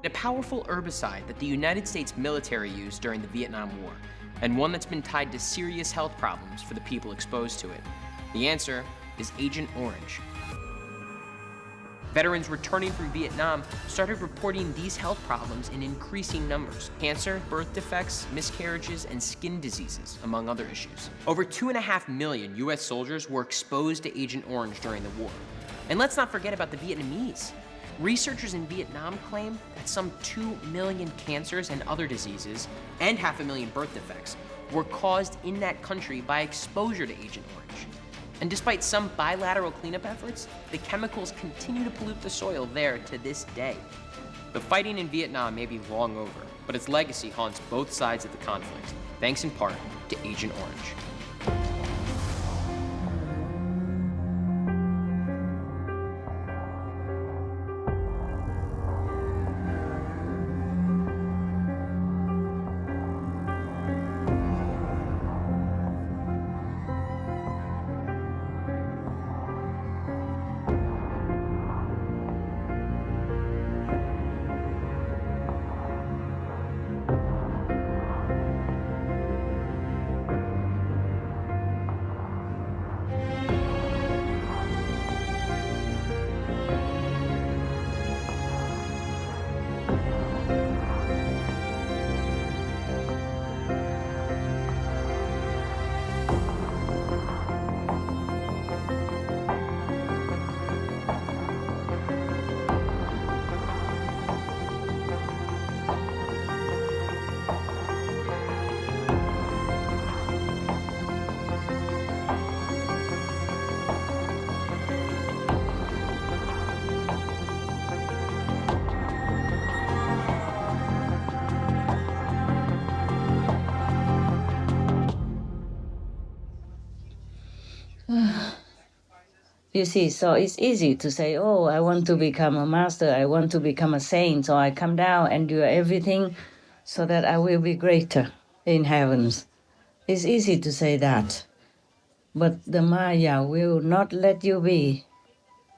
A powerful herbicide that the United States military used during the Vietnam War, and one that's been tied to serious health problems for the people exposed to it. The answer is Agent Orange. Veterans returning from Vietnam started reporting these health problems in increasing numbers: cancer, birth defects, miscarriages, and skin diseases, among other issues. Over 2.5 million US soldiers were exposed to Agent Orange during the war. And let's not forget about the Vietnamese. Researchers in Vietnam claim that some 2 million cancers and other diseases, and 500,000 birth defects, were caused in that country by exposure to Agent Orange. And despite some bilateral cleanup efforts, the chemicals continue to pollute the soil there to this day. The fighting in Vietnam may be long over, but its legacy haunts both sides of the conflict, thanks in part to Agent Orange. You see, so it's easy to say, oh, I want to become a master, I want to become a saint, so I come down and do everything so that I will be greater in heavens. It's easy to say that. But the Maya will not let you be.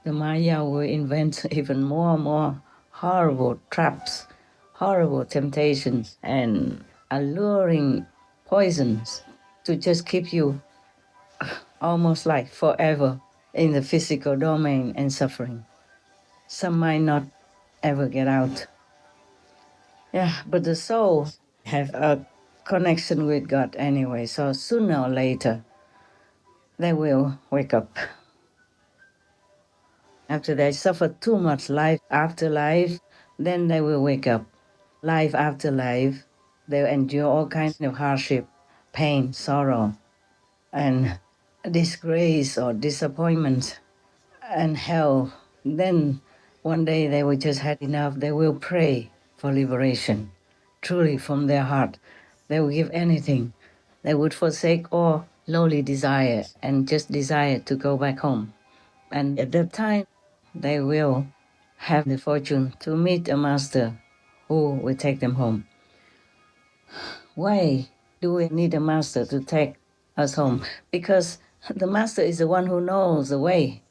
The Maya will invent even more and more horrible traps, horrible temptations, and alluring poisons to just keep you almost like forever in the physical domain and suffering. Some might not ever get out. Yeah, but the soul have a connection with God anyway, so sooner or later they will wake up. After they suffer too much life after life, then they will wake up. Life after life, they'll endure all kinds of hardship, pain, sorrow, and disgrace or disappointment and hell. Then one day they will just had enough. They will pray for liberation, truly from their heart. They will give anything. They would forsake all lowly desire and just desire to go back home. And at that time, they will have the fortune to meet a master who will take them home. Why do we need a master to take us home? Because the master is the one who knows the way.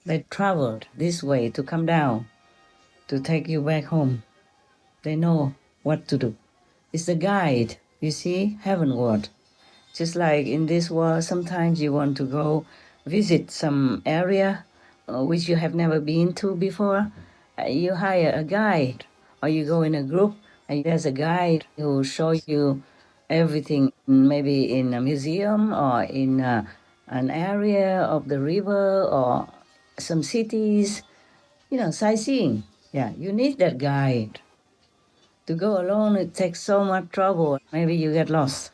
They traveled this way to come down, to take you back home. They know what to do. It's the guide, you see, heavenward. Just like in this world, sometimes you want to go visit some area which you have never been to before. You hire a guide, or you go in a group, and there's a guide who will show you everything, maybe in a museum or in an area of the river or some cities, sightseeing. Yeah, you need that guide. To go alone, it takes so much trouble. Maybe you get lost.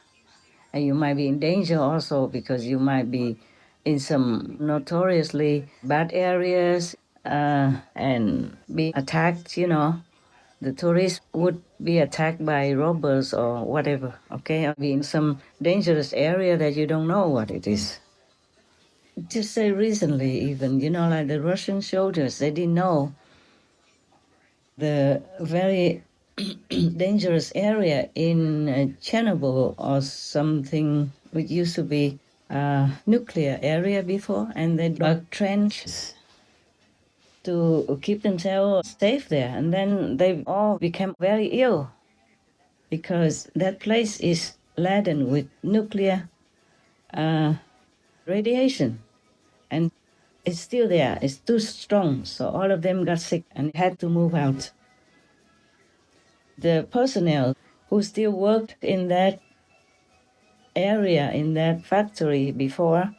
And you might be in danger also because you might be in some notoriously bad areas and be attacked, The tourists would be attacked by robbers or whatever, okay? Or be in some dangerous area that you don't know what it is. Just say recently even, like the Russian soldiers, they didn't know the very dangerous area in Chernobyl or something which used to be a nuclear area before, and they dug trenches to keep themselves safe there. And then they all became very ill because that place is laden with nuclear radiation. And it's still there, it's too strong. So all of them got sick and had to move out. The personnel who still worked in that area, in that factory before,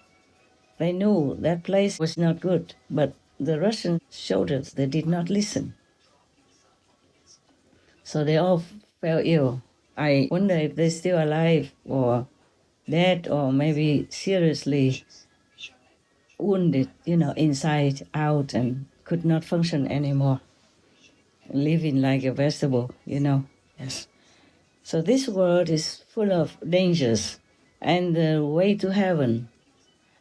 they knew that place was not good. But the Russian soldiers, they did not listen. So they all fell ill. I wonder if they're still alive or dead or maybe seriously wounded, inside out and could not function anymore, living like a vegetable, Yes. So this world is full of dangers, and the way to heaven,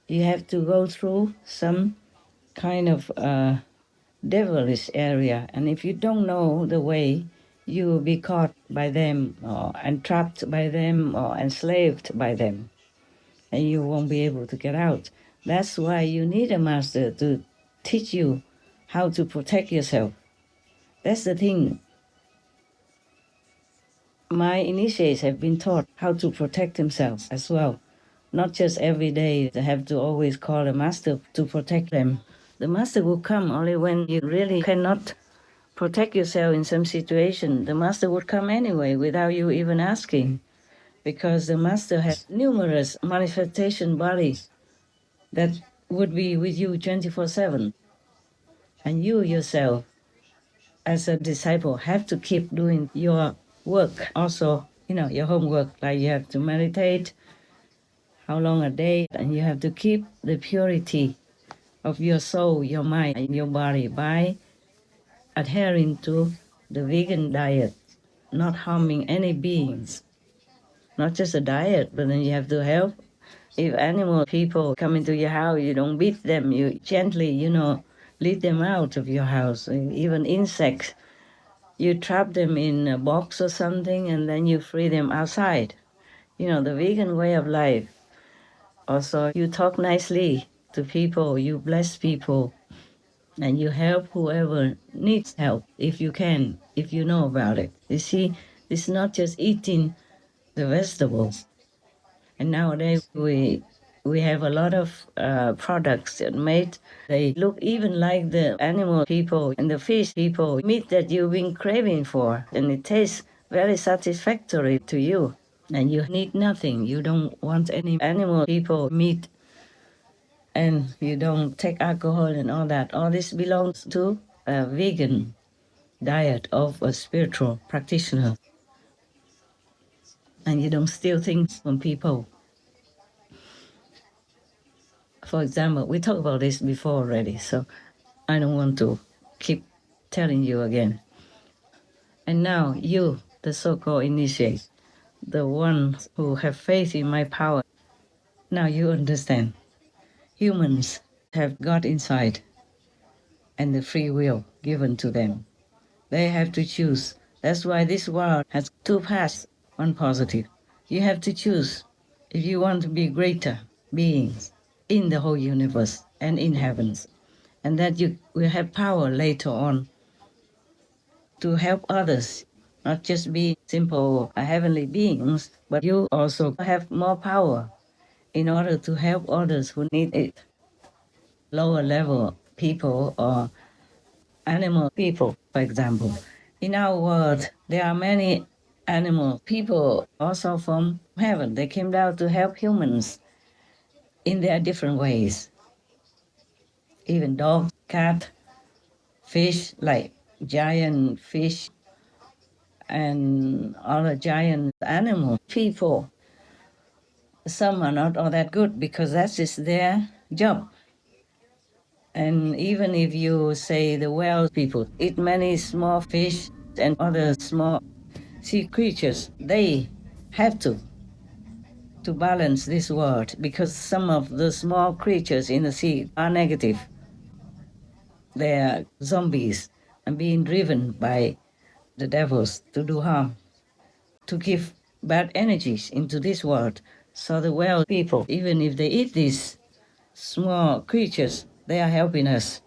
you have to go through some kind of devilish area, and if you don't know the way, you will be caught by them or entrapped by them or enslaved by them, and you won't be able to get out. That's why you need a master to teach you how to protect yourself. That's the thing. My initiates have been taught how to protect themselves as well. Not just every day they have to always call a master to protect them. The master will come only when you really cannot protect yourself in some situation. The master would come anyway without you even asking, because the master has numerous manifestation bodies that would be with you 24/7. And you yourself, as a disciple, have to keep doing your work also, your homework, like you have to meditate, how long a day, and you have to keep the purity of your soul, your mind, and your body by adhering to the vegan diet, not harming any beings. Not just a diet, but then you have to help If animal people come into your house, you don't beat them. You gently, lead them out of your house. Even insects, you trap them in a box or something, and then you free them outside. The vegan way of life. Also, you talk nicely to people, you bless people, and you help whoever needs help if you can, if you know about it. You see, it's not just eating the vegetables. And nowadays we have a lot of products that made. They look even like the animal people and the fish people meat that you've been craving for, and it tastes very satisfactory to you. And you need nothing. You don't want any animal people meat, and you don't take alcohol and all that. All this belongs to a vegan diet of a spiritual practitioner. And you don't steal things from people. For example, we talked about this before already, so I don't want to keep telling you again. And now you, the so-called initiate, the ones who have faith in my power, now you understand. Humans have God inside and the free will given to them. They have to choose. That's why this world has two paths, one positive. You have to choose if you want to be greater beings in the whole universe and in heavens, and that you will have power later on to help others, not just be simple heavenly beings, but you also have more power in order to help others who need it. Lower level people or animal people, for example. In our world, there are many animal people also from heaven. They came down to help humans in their different ways. Even dogs, cat, fish, like giant fish and other giant animal people. Some are not all that good because that is their job. And even if you say the whale people eat many small fish and other small sea creatures, they have to balance this world because some of the small creatures in the sea are negative. They are zombies and being driven by the devils to do harm, to give bad energies into this world. So the whale people, even if they eat these small creatures, they are helping us.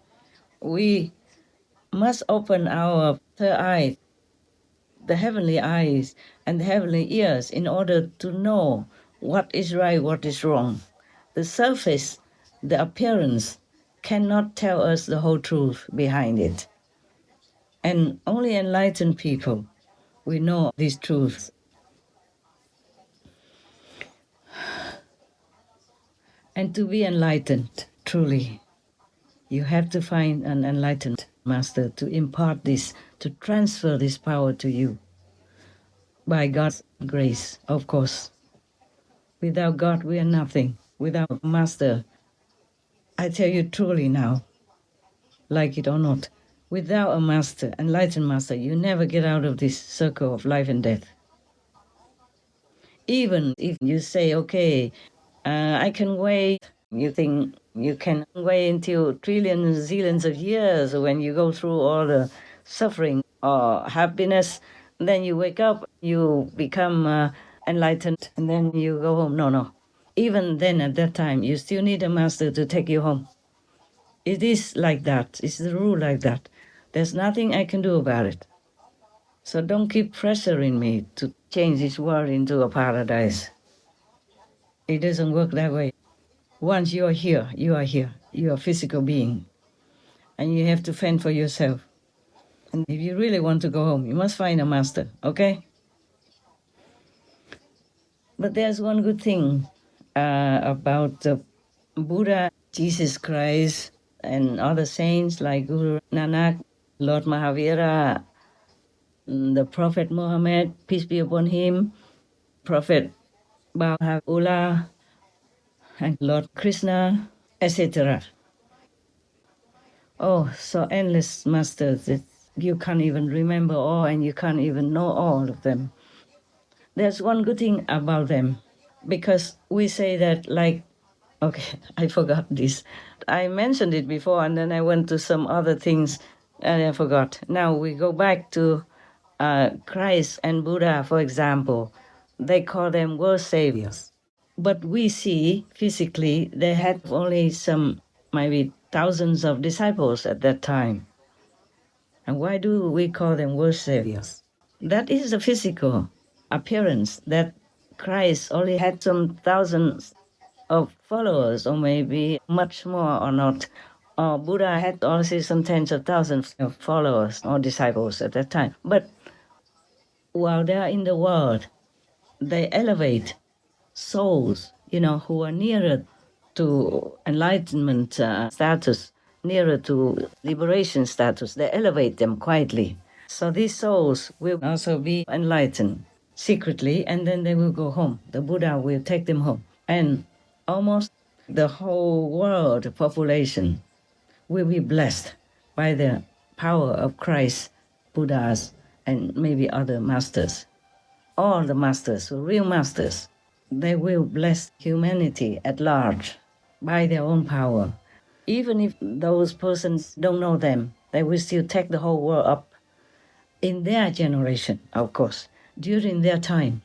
We must open our third eye, the heavenly eyes and the heavenly ears, in order to know what is right, what is wrong. The surface, the appearance, cannot tell us the whole truth behind it. And only enlightened people, we know these truths. And to be enlightened, truly, you have to find an enlightened master to impart this, to transfer this power to you. By God's grace, of course. Without God, we are nothing. Without Master, I tell you truly now, like it or not, without a Master, enlightened Master, you never get out of this circle of life and death. Even if you say, okay, I can wait, you think you can wait until trillions, zillions of years when you go through all the suffering or happiness, then you wake up, you become enlightened, and then you go home. No. Even then, at that time, you still need a master to take you home. It is like that. It's the rule like that. There's nothing I can do about it. So don't keep pressuring me to change this world into a paradise. It doesn't work that way. Once you are here, you are here. You are a physical being. And you have to fend for yourself. And if you really want to go home, you must find a master, okay? But there's one good thing about Buddha, Jesus Christ, and other saints like Guru Nanak, Lord Mahavira, the Prophet Muhammad, peace be upon him, Prophet Baha'u'llah, and Lord Krishna, etc. Oh, so endless masters that you can't even remember all and you can't even know all of them. There's one good thing about them. Because we say that, like, okay, I forgot this. I mentioned it before and then I went to some other things and I forgot. Now we go back to Christ and Buddha, for example. They call them world saviors. But we see physically they had only some, maybe thousands of disciples at that time. And why do we call them world saviors? That is the physical appearance that Christ only had some thousands of followers, or maybe much more or not. Or Buddha had also some tens of thousands of followers or disciples at that time. But while they are in the world, they elevate souls, who are nearer to enlightenment status, nearer to liberation status. They elevate them quietly. So these souls will also be enlightened secretly, and then they will go home. The Buddha will take them home. And almost the whole world population will be blessed by the power of Christ, Buddhas, and maybe other masters. All the masters, real masters, they will bless humanity at large by their own power. Even if those persons don't know them, they will still take the whole world up in their generation, of course, during their time.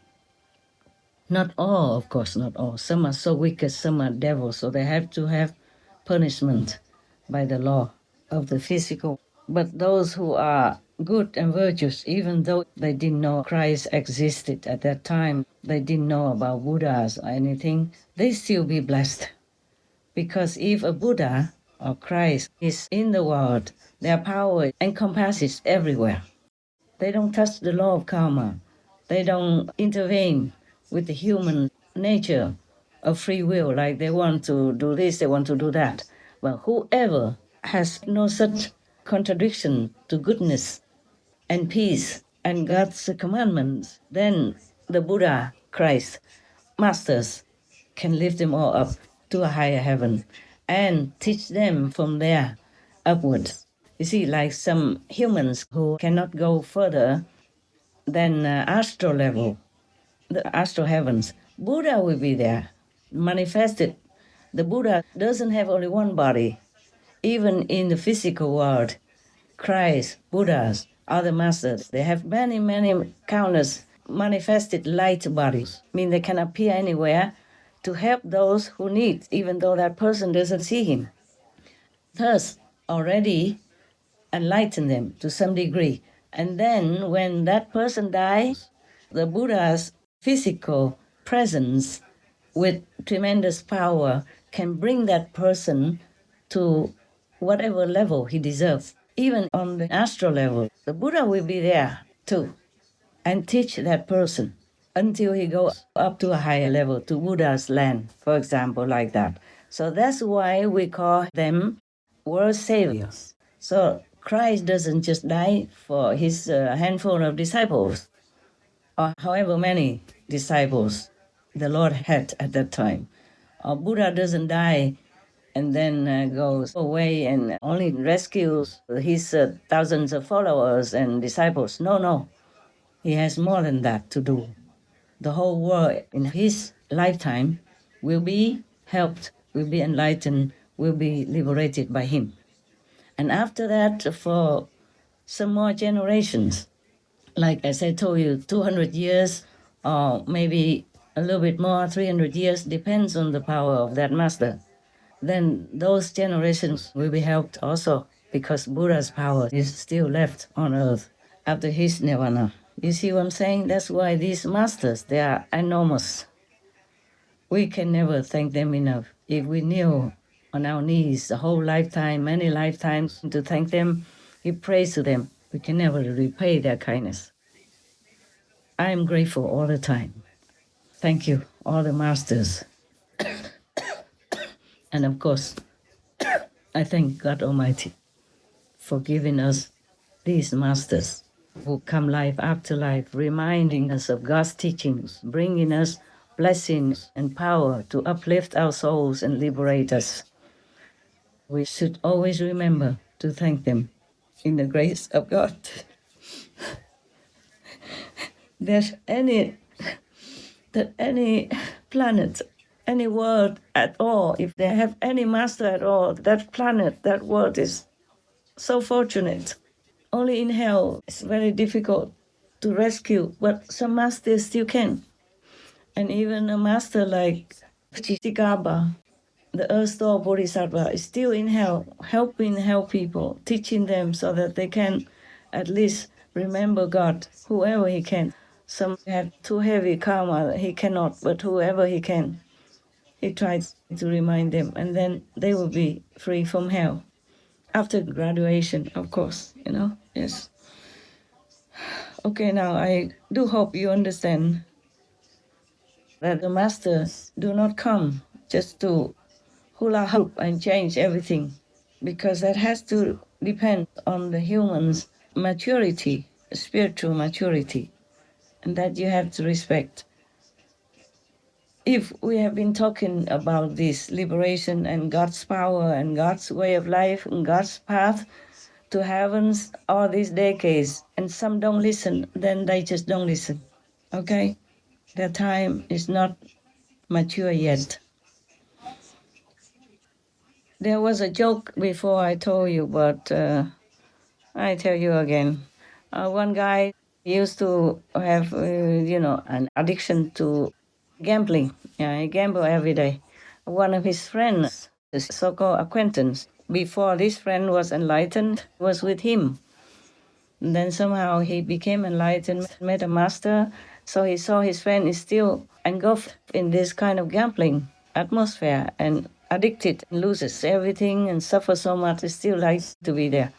Not all, of course, not all. Some are so wicked, some are devils, so they have to have punishment by the law of the physical. But those who are good and virtuous, even though they didn't know Christ existed at that time, they didn't know about Buddhas or anything, they still be blessed. Because if a Buddha or Christ is in the world, their power encompasses everywhere. They don't touch the law of karma. They don't intervene with the human nature of free will, like they want to do this, they want to do that. Well, whoever has no such contradiction to goodness and peace and God's commandments, then the Buddha, Christ, masters can lift them all up to a higher heaven and teach them from there upwards. You see, like some humans who cannot go further than astral level, the astral heavens, Buddha will be there, manifested. The Buddha doesn't have only one body. Even in the physical world, Christ, Buddhas, other masters, they have many, many countless manifested light bodies. I mean, they can appear anywhere to help those who need, even though that person doesn't see him. Thus, already enlighten them to some degree. And then when that person dies, the Buddha's physical presence with tremendous power can bring that person to whatever level he deserves. Even on the astral level, the Buddha will be there too and teach that person until he goes up to a higher level, to Buddha's land, for example, like that. So that's why we call them world saviors. So Christ doesn't just die for his handful of disciples, or however many disciples the Lord had at that time. Or Buddha doesn't die and then goes away and only rescues his thousands of followers and disciples. No, no. He has more than that to do. The whole world in his lifetime will be helped, will be enlightened, will be liberated by him. And after that, for some more generations, like as I told you, 200 years or maybe a little bit more, 300 years, depends on the power of that master. Then those generations will be helped also because Buddha's power is still left on earth after his nirvana. You see what I'm saying? That's why these masters, they are enormous. We can never thank them enough. If we kneel on our knees the whole lifetime, many lifetimes, to thank them, we praise to them, we can never repay their kindness. I am grateful all the time. Thank you, all the masters. And of course, I thank God Almighty for giving us these masters who come life after life, reminding us of God's teachings, bringing us blessings and power to uplift our souls and liberate us. We should always remember to thank them in the grace of God. There's any planet, any world at all, if they have any master at all, that planet, that world is so fortunate. Only in hell it's very difficult to rescue, but some masters still can. And even a master like Chitikaba, the Earth Store Bodhisattva, is still in hell, helping people, teaching them so that they can at least remember God, whoever he can. Some have too heavy karma, he cannot, but whoever he can, he tries to remind them, and then they will be free from hell. After graduation, of course, yes. Okay, now I do hope you understand that the masters do not come just to hula hoop and change everything, because that has to depend on the human's maturity, spiritual maturity, and that you have to respect. If we have been talking about this liberation and God's power and God's way of life and God's path to heavens all these decades, and some don't listen, then they just don't listen. Okay? Their time is not mature yet. There was a joke before I told you, but I tell you again. One guy used to have, an addiction to gambling. Yeah, he gambled every day. One of his friends, his so-called acquaintance, before this friend was enlightened, was with him. And then somehow he became enlightened, met a master, so he saw his friend is still engulfed in this kind of gambling atmosphere and addicted, loses everything and suffers so much, he still likes to be there.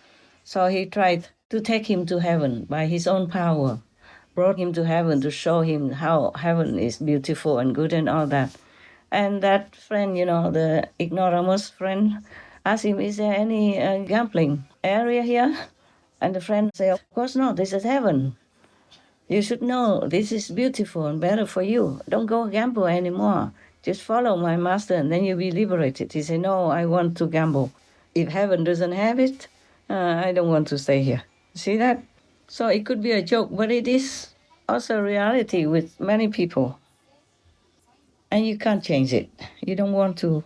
So he tried to take him to heaven by his own power, brought him to heaven to show him how heaven is beautiful and good and all that. And that friend, the ignoramus friend, asked him, is there any gambling area here? And the friend said, of course not, this is heaven. You should know this is beautiful and better for you. Don't go gamble anymore. Just follow my master and then you'll be liberated. He said, no, I want to gamble. If heaven doesn't have it, I don't want to stay here. See that? So it could be a joke, but it is also reality with many people. And you can't change it. You don't want to.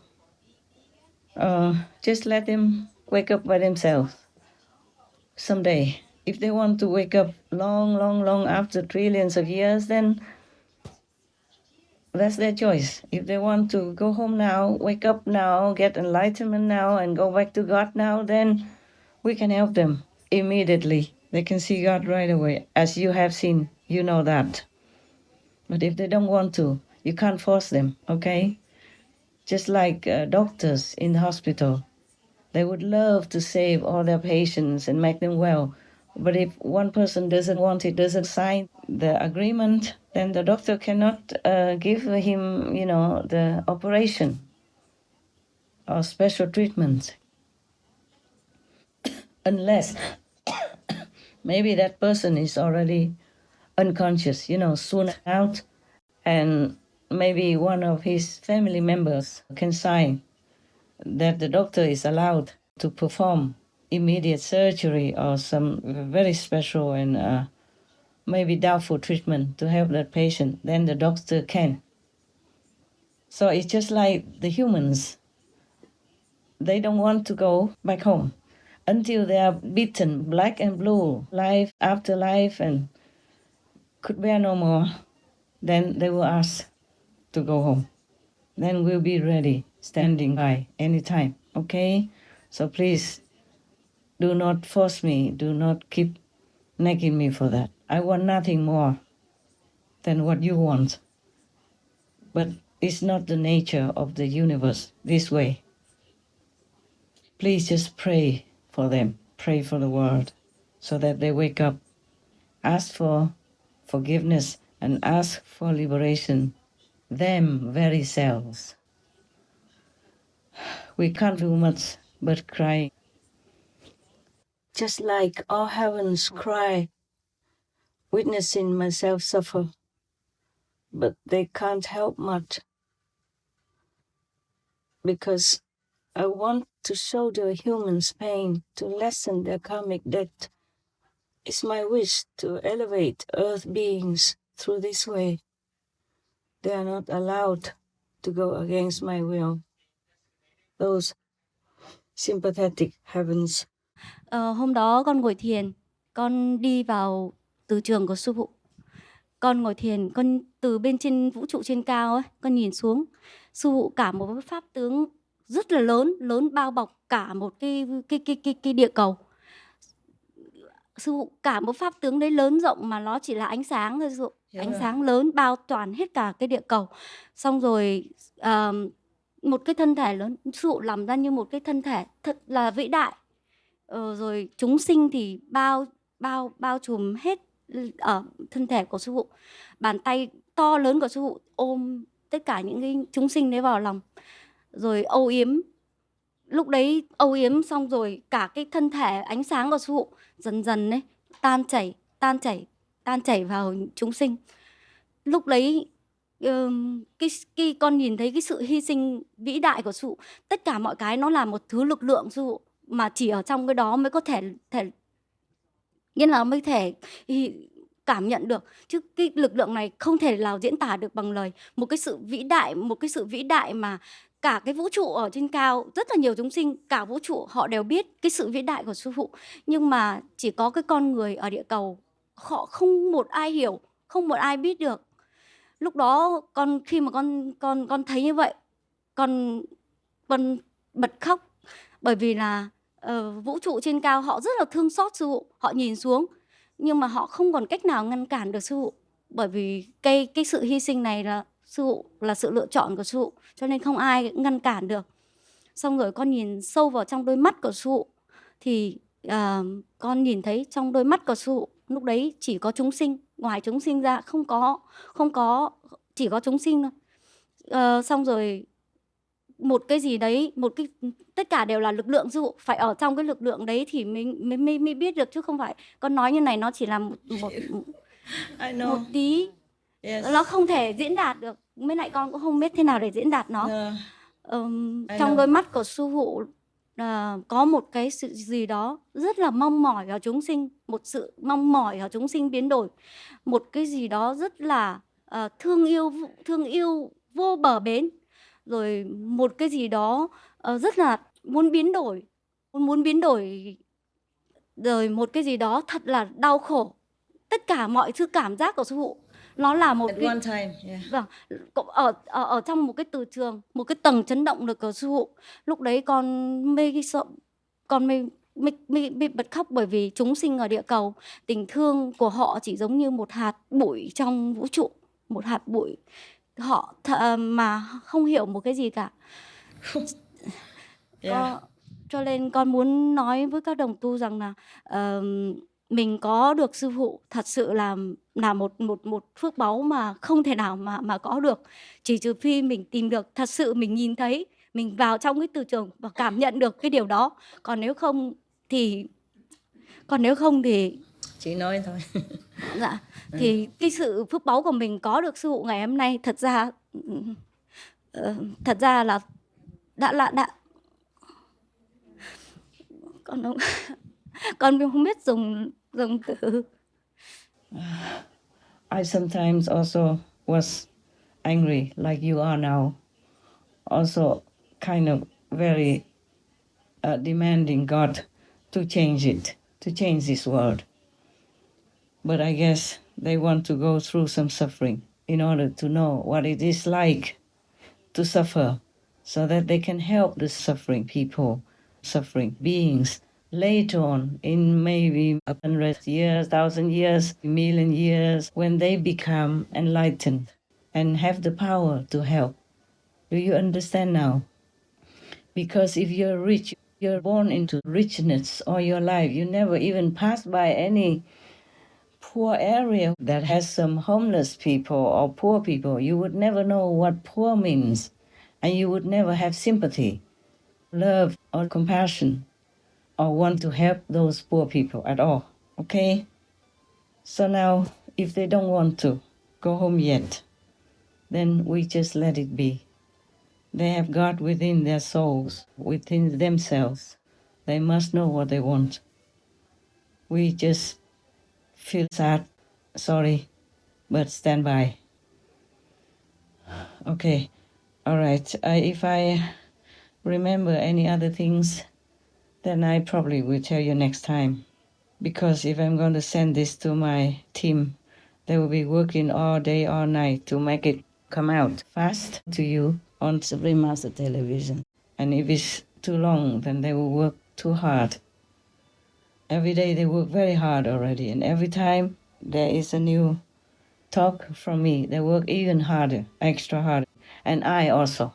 Just let them wake up by themselves someday. If they want to wake up long after trillions of years, then that's their choice. If they want to go home now, wake up now, get enlightenment now, and go back to God now, then we can help them immediately. They can see God right away. As you have seen, you know that. But if they don't want to, you can't force them, okay? Just like doctors in the hospital. They would love to save all their patients and make them well. But if one person doesn't want it, doesn't sign the agreement, then the doctor cannot give him, the operation or special treatment. Unless maybe that person is already unconscious, soon out, and maybe one of his family members can sign that the doctor is allowed to perform immediate surgery or some very special and maybe doubtful treatment to help that patient, then the doctor can. So it's just like the humans. They don't want to go back home until they are beaten black and blue, life after life, and could bear no more. Then they will ask to go home. Then we'll be ready, standing by anytime, okay? So please, do not force me. Do not keep nagging me for that. I want nothing more than what you want. But it's not the nature of the universe this way. Please just pray for them. Pray for the world so that they wake up. Ask for forgiveness and ask for liberation. Them very selves. We can't do much but cry. Just like all heavens cry, witnessing myself suffer. But they can't help much because I want to show the humans pain to lessen their karmic debt. It's my wish to elevate earth beings through this way. They are not allowed to go against my will. Those sympathetic heavens. Hôm đó con ngồi thiền, con đi vào từ trường của sư phụ. Con ngồi thiền, con từ bên trên vũ trụ trên cao ấy, con nhìn xuống. Sư phụ cả một cái pháp tướng rất là lớn, lớn bao bọc cả một cái địa cầu. Sư phụ cả một pháp tướng đấy lớn rộng mà nó chỉ là ánh sáng thôi, sư phụ. Ánh sáng lớn bao toàn hết cả cái địa cầu. Xong rồi một cái thân thể lớn, sư phụ làm ra như một cái thân thể thật là vĩ đại. Rồi chúng sinh thì bao trùm hết ở thân thể của sư phụ. Bàn tay to lớn của sư phụ ôm tất cả những cái chúng sinh đấy vào lòng. Rồi âu yếm. Lúc đấy âu yếm xong rồi cả cái thân thể ánh sáng của sư phụ dần dần đấy tan chảy vào chúng sinh. Lúc đấy cái con nhìn thấy cái sự hy sinh vĩ đại của sư phụ. Tất cả mọi cái nó là một thứ lực lượng sư phụ, mà chỉ ở trong cái đó mới có thể nghĩa là mới thể cảm nhận được, chứ cái lực lượng này không thể nào diễn tả được bằng lời. Một cái sự vĩ đại mà cả cái vũ trụ ở trên cao, rất là nhiều chúng sinh, cả vũ trụ họ đều biết cái sự vĩ đại của sư phụ, nhưng mà chỉ có cái con người ở địa cầu họ không một ai hiểu, không một ai biết được. Lúc đó khi mà con thấy như vậy, con bật khóc, bởi vì là vũ trụ trên cao họ rất là thương xót sư phụ, họ nhìn xuống nhưng mà họ không còn cách nào ngăn cản được sư phụ, bởi vì cái sự hy sinh này là sư phụ, là sự lựa chọn của sư phụ, cho nên không ai ngăn cản được. Xong rồi con nhìn sâu vào trong đôi mắt của sư phụ thì con nhìn thấy trong đôi mắt của sư phụ lúc đấy chỉ có chúng sinh, ngoài chúng sinh ra không có chỉ có chúng sinh thôi. Xong rồi một cái gì đấy, tất cả đều là lực lượng sư phụ, phải ở trong cái lực lượng đấy thì mình mới biết được, chứ không phải con nói như này nó chỉ là một tí. Yes. Nó không thể diễn đạt được, mới lại con cũng không biết thế nào để diễn đạt nó. Trong đôi mắt của sư phụ có một cái sự gì đó rất là mong mỏi ở chúng sinh, một sự mong mỏi ở chúng sinh biến đổi, một cái gì đó rất là thương yêu vô bờ bến, rồi một cái gì đó rất là muốn biến đổi, rồi một cái gì đó thật là đau khổ. Tất cả mọi thứ cảm giác của sư phụ nó là một cái vâng, ở trong một cái từ trường, một cái tầng chấn động lực của sư phụ. Lúc đấy con mê sợ, con mê bật khóc, bởi vì chúng sinh ở địa cầu, tình thương của họ chỉ giống như một hạt bụi trong vũ trụ, một hạt bụi, họ mà không hiểu một cái gì cả. Cho nên con muốn nói với các đồng tu rằng là mình có được sư phụ thật sự là một phước báu mà không thể nào mà có được, chỉ trừ phi mình tìm được thật sự, mình nhìn thấy, mình vào trong cái từ trường và cảm nhận được cái điều đó. Còn nếu không thì chỉ nói thôi. Dạ. Thì cái sự phước báu của mình có được sư phụ ngày hôm nay thật ra là đã con không biết dùng từ. I sometimes also was angry like you are now. Also kind of very demanding God to change it, to change this world. But I guess they want to go through some suffering in order to know what it is like to suffer, so that they can help the suffering people, suffering beings later on in maybe 100 years, 1,000 years, a million years, when they become enlightened and have the power to help. Do you understand now? Because if you're rich, you're born into richness all your life. You never even pass by any poor area that has some homeless people or poor people. You would never know what poor means, and you would never have sympathy, love, or compassion, or want to help those poor people at all. Okay? So now, if they don't want to go home yet, then we just let it be. They have God within their souls, within themselves. They must know what they want. We just feel sad, sorry, but stand by. Okay. All right. If I remember any other things, then I probably will tell you next time. Because if I'm going to send this to my team, they will be working all day, all night to make it come out fast to you on remastered television. And if it's too long, then they will work too hard. Every day they work very hard already, and every time there is a new talk from me, they work even harder, extra harder. And I also.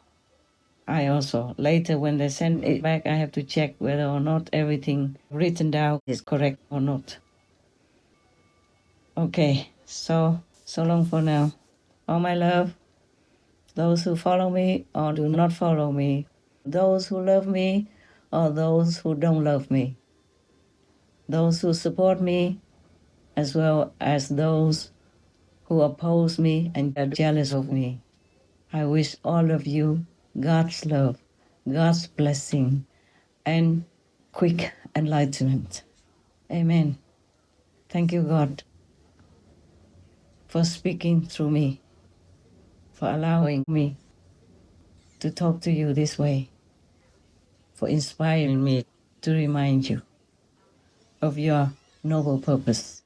Later, when they send it back, I have to check whether or not everything written down is correct or not. Okay, so long for now. All my love, those who follow me or do not follow me, those who love me or those who don't love me, those who support me as well as those who oppose me and are jealous of me. I wish all of you God's love, God's blessing, and quick enlightenment. Amen. Thank you, God, for speaking through me, for allowing me to talk to you this way, for inspiring me to remind you of your noble purpose.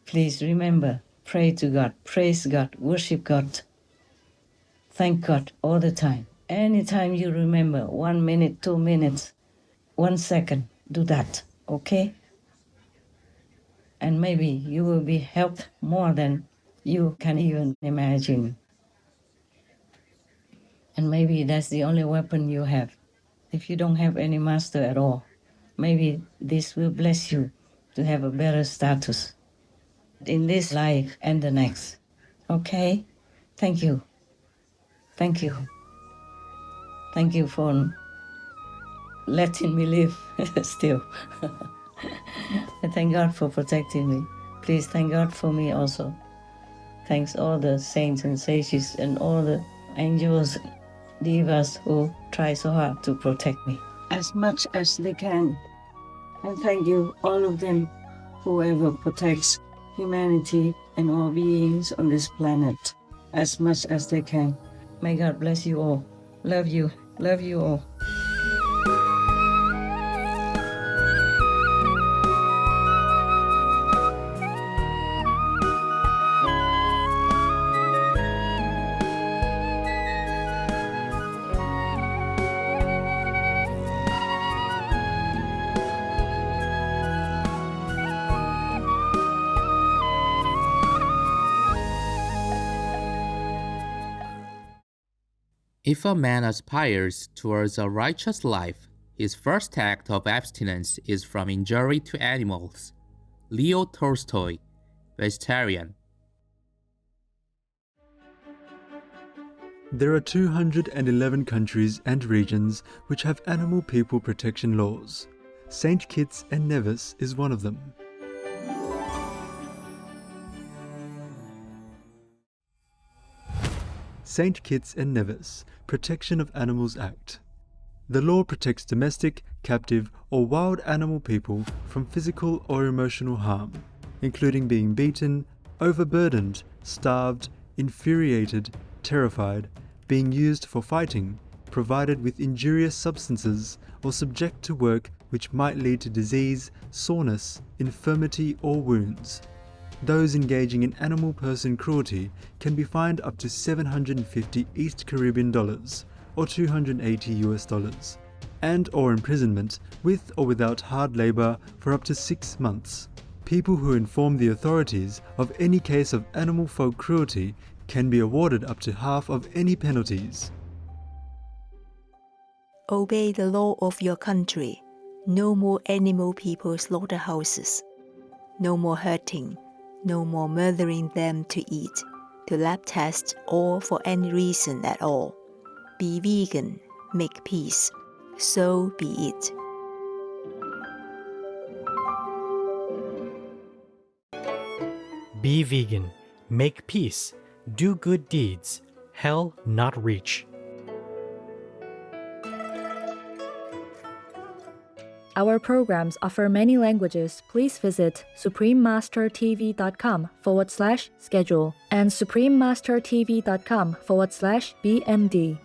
Please remember, pray to God, praise God, worship God, thank God all the time. Anytime you remember, 1 minute, 2 minutes, 1 second, do that, okay? And maybe you will be helped more than you can even imagine. And maybe that's the only weapon you have. If you don't have any master at all, maybe this will bless you to have a better status in this life and the next. Okay? Thank you. Thank you. Thank you for letting me live still. And thank God for protecting me. Please thank God for me also. Thanks all the saints and sages and all the angels, divas who try so hard to protect me as much as they can. And thank you, all of them, whoever protects humanity and all beings on this planet as much as they can. May God bless you all. Love you. Love you all. If a man aspires towards a righteous life, his first act of abstinence is from injury to animals. Leo Tolstoy, vegetarian. There are 211 countries and regions which have animal people protection laws. St. Kitts and Nevis is one of them. St. Kitts and Nevis Protection of Animals Act. The law protects domestic, captive, or wild animal people from physical or emotional harm, including being beaten, overburdened, starved, infuriated, terrified, being used for fighting, provided with injurious substances, or subject to work which might lead to disease, soreness, infirmity, or wounds. Those engaging in animal person cruelty can be fined up to 750 East Caribbean dollars or $280 and or imprisonment with or without hard labor for up to 6 months. People who inform the authorities of any case of animal folk cruelty can be awarded up to half of any penalties. Obey the law of your country. No more animal people slaughterhouses. No more hurting. No more murdering them to eat, to lab test, or for any reason at all. Be vegan, make peace. So be it. Be vegan, make peace, do good deeds, hell not reach. Our programs offer many languages. Please visit suprememastertv.com/schedule and suprememastertv.com/BMD.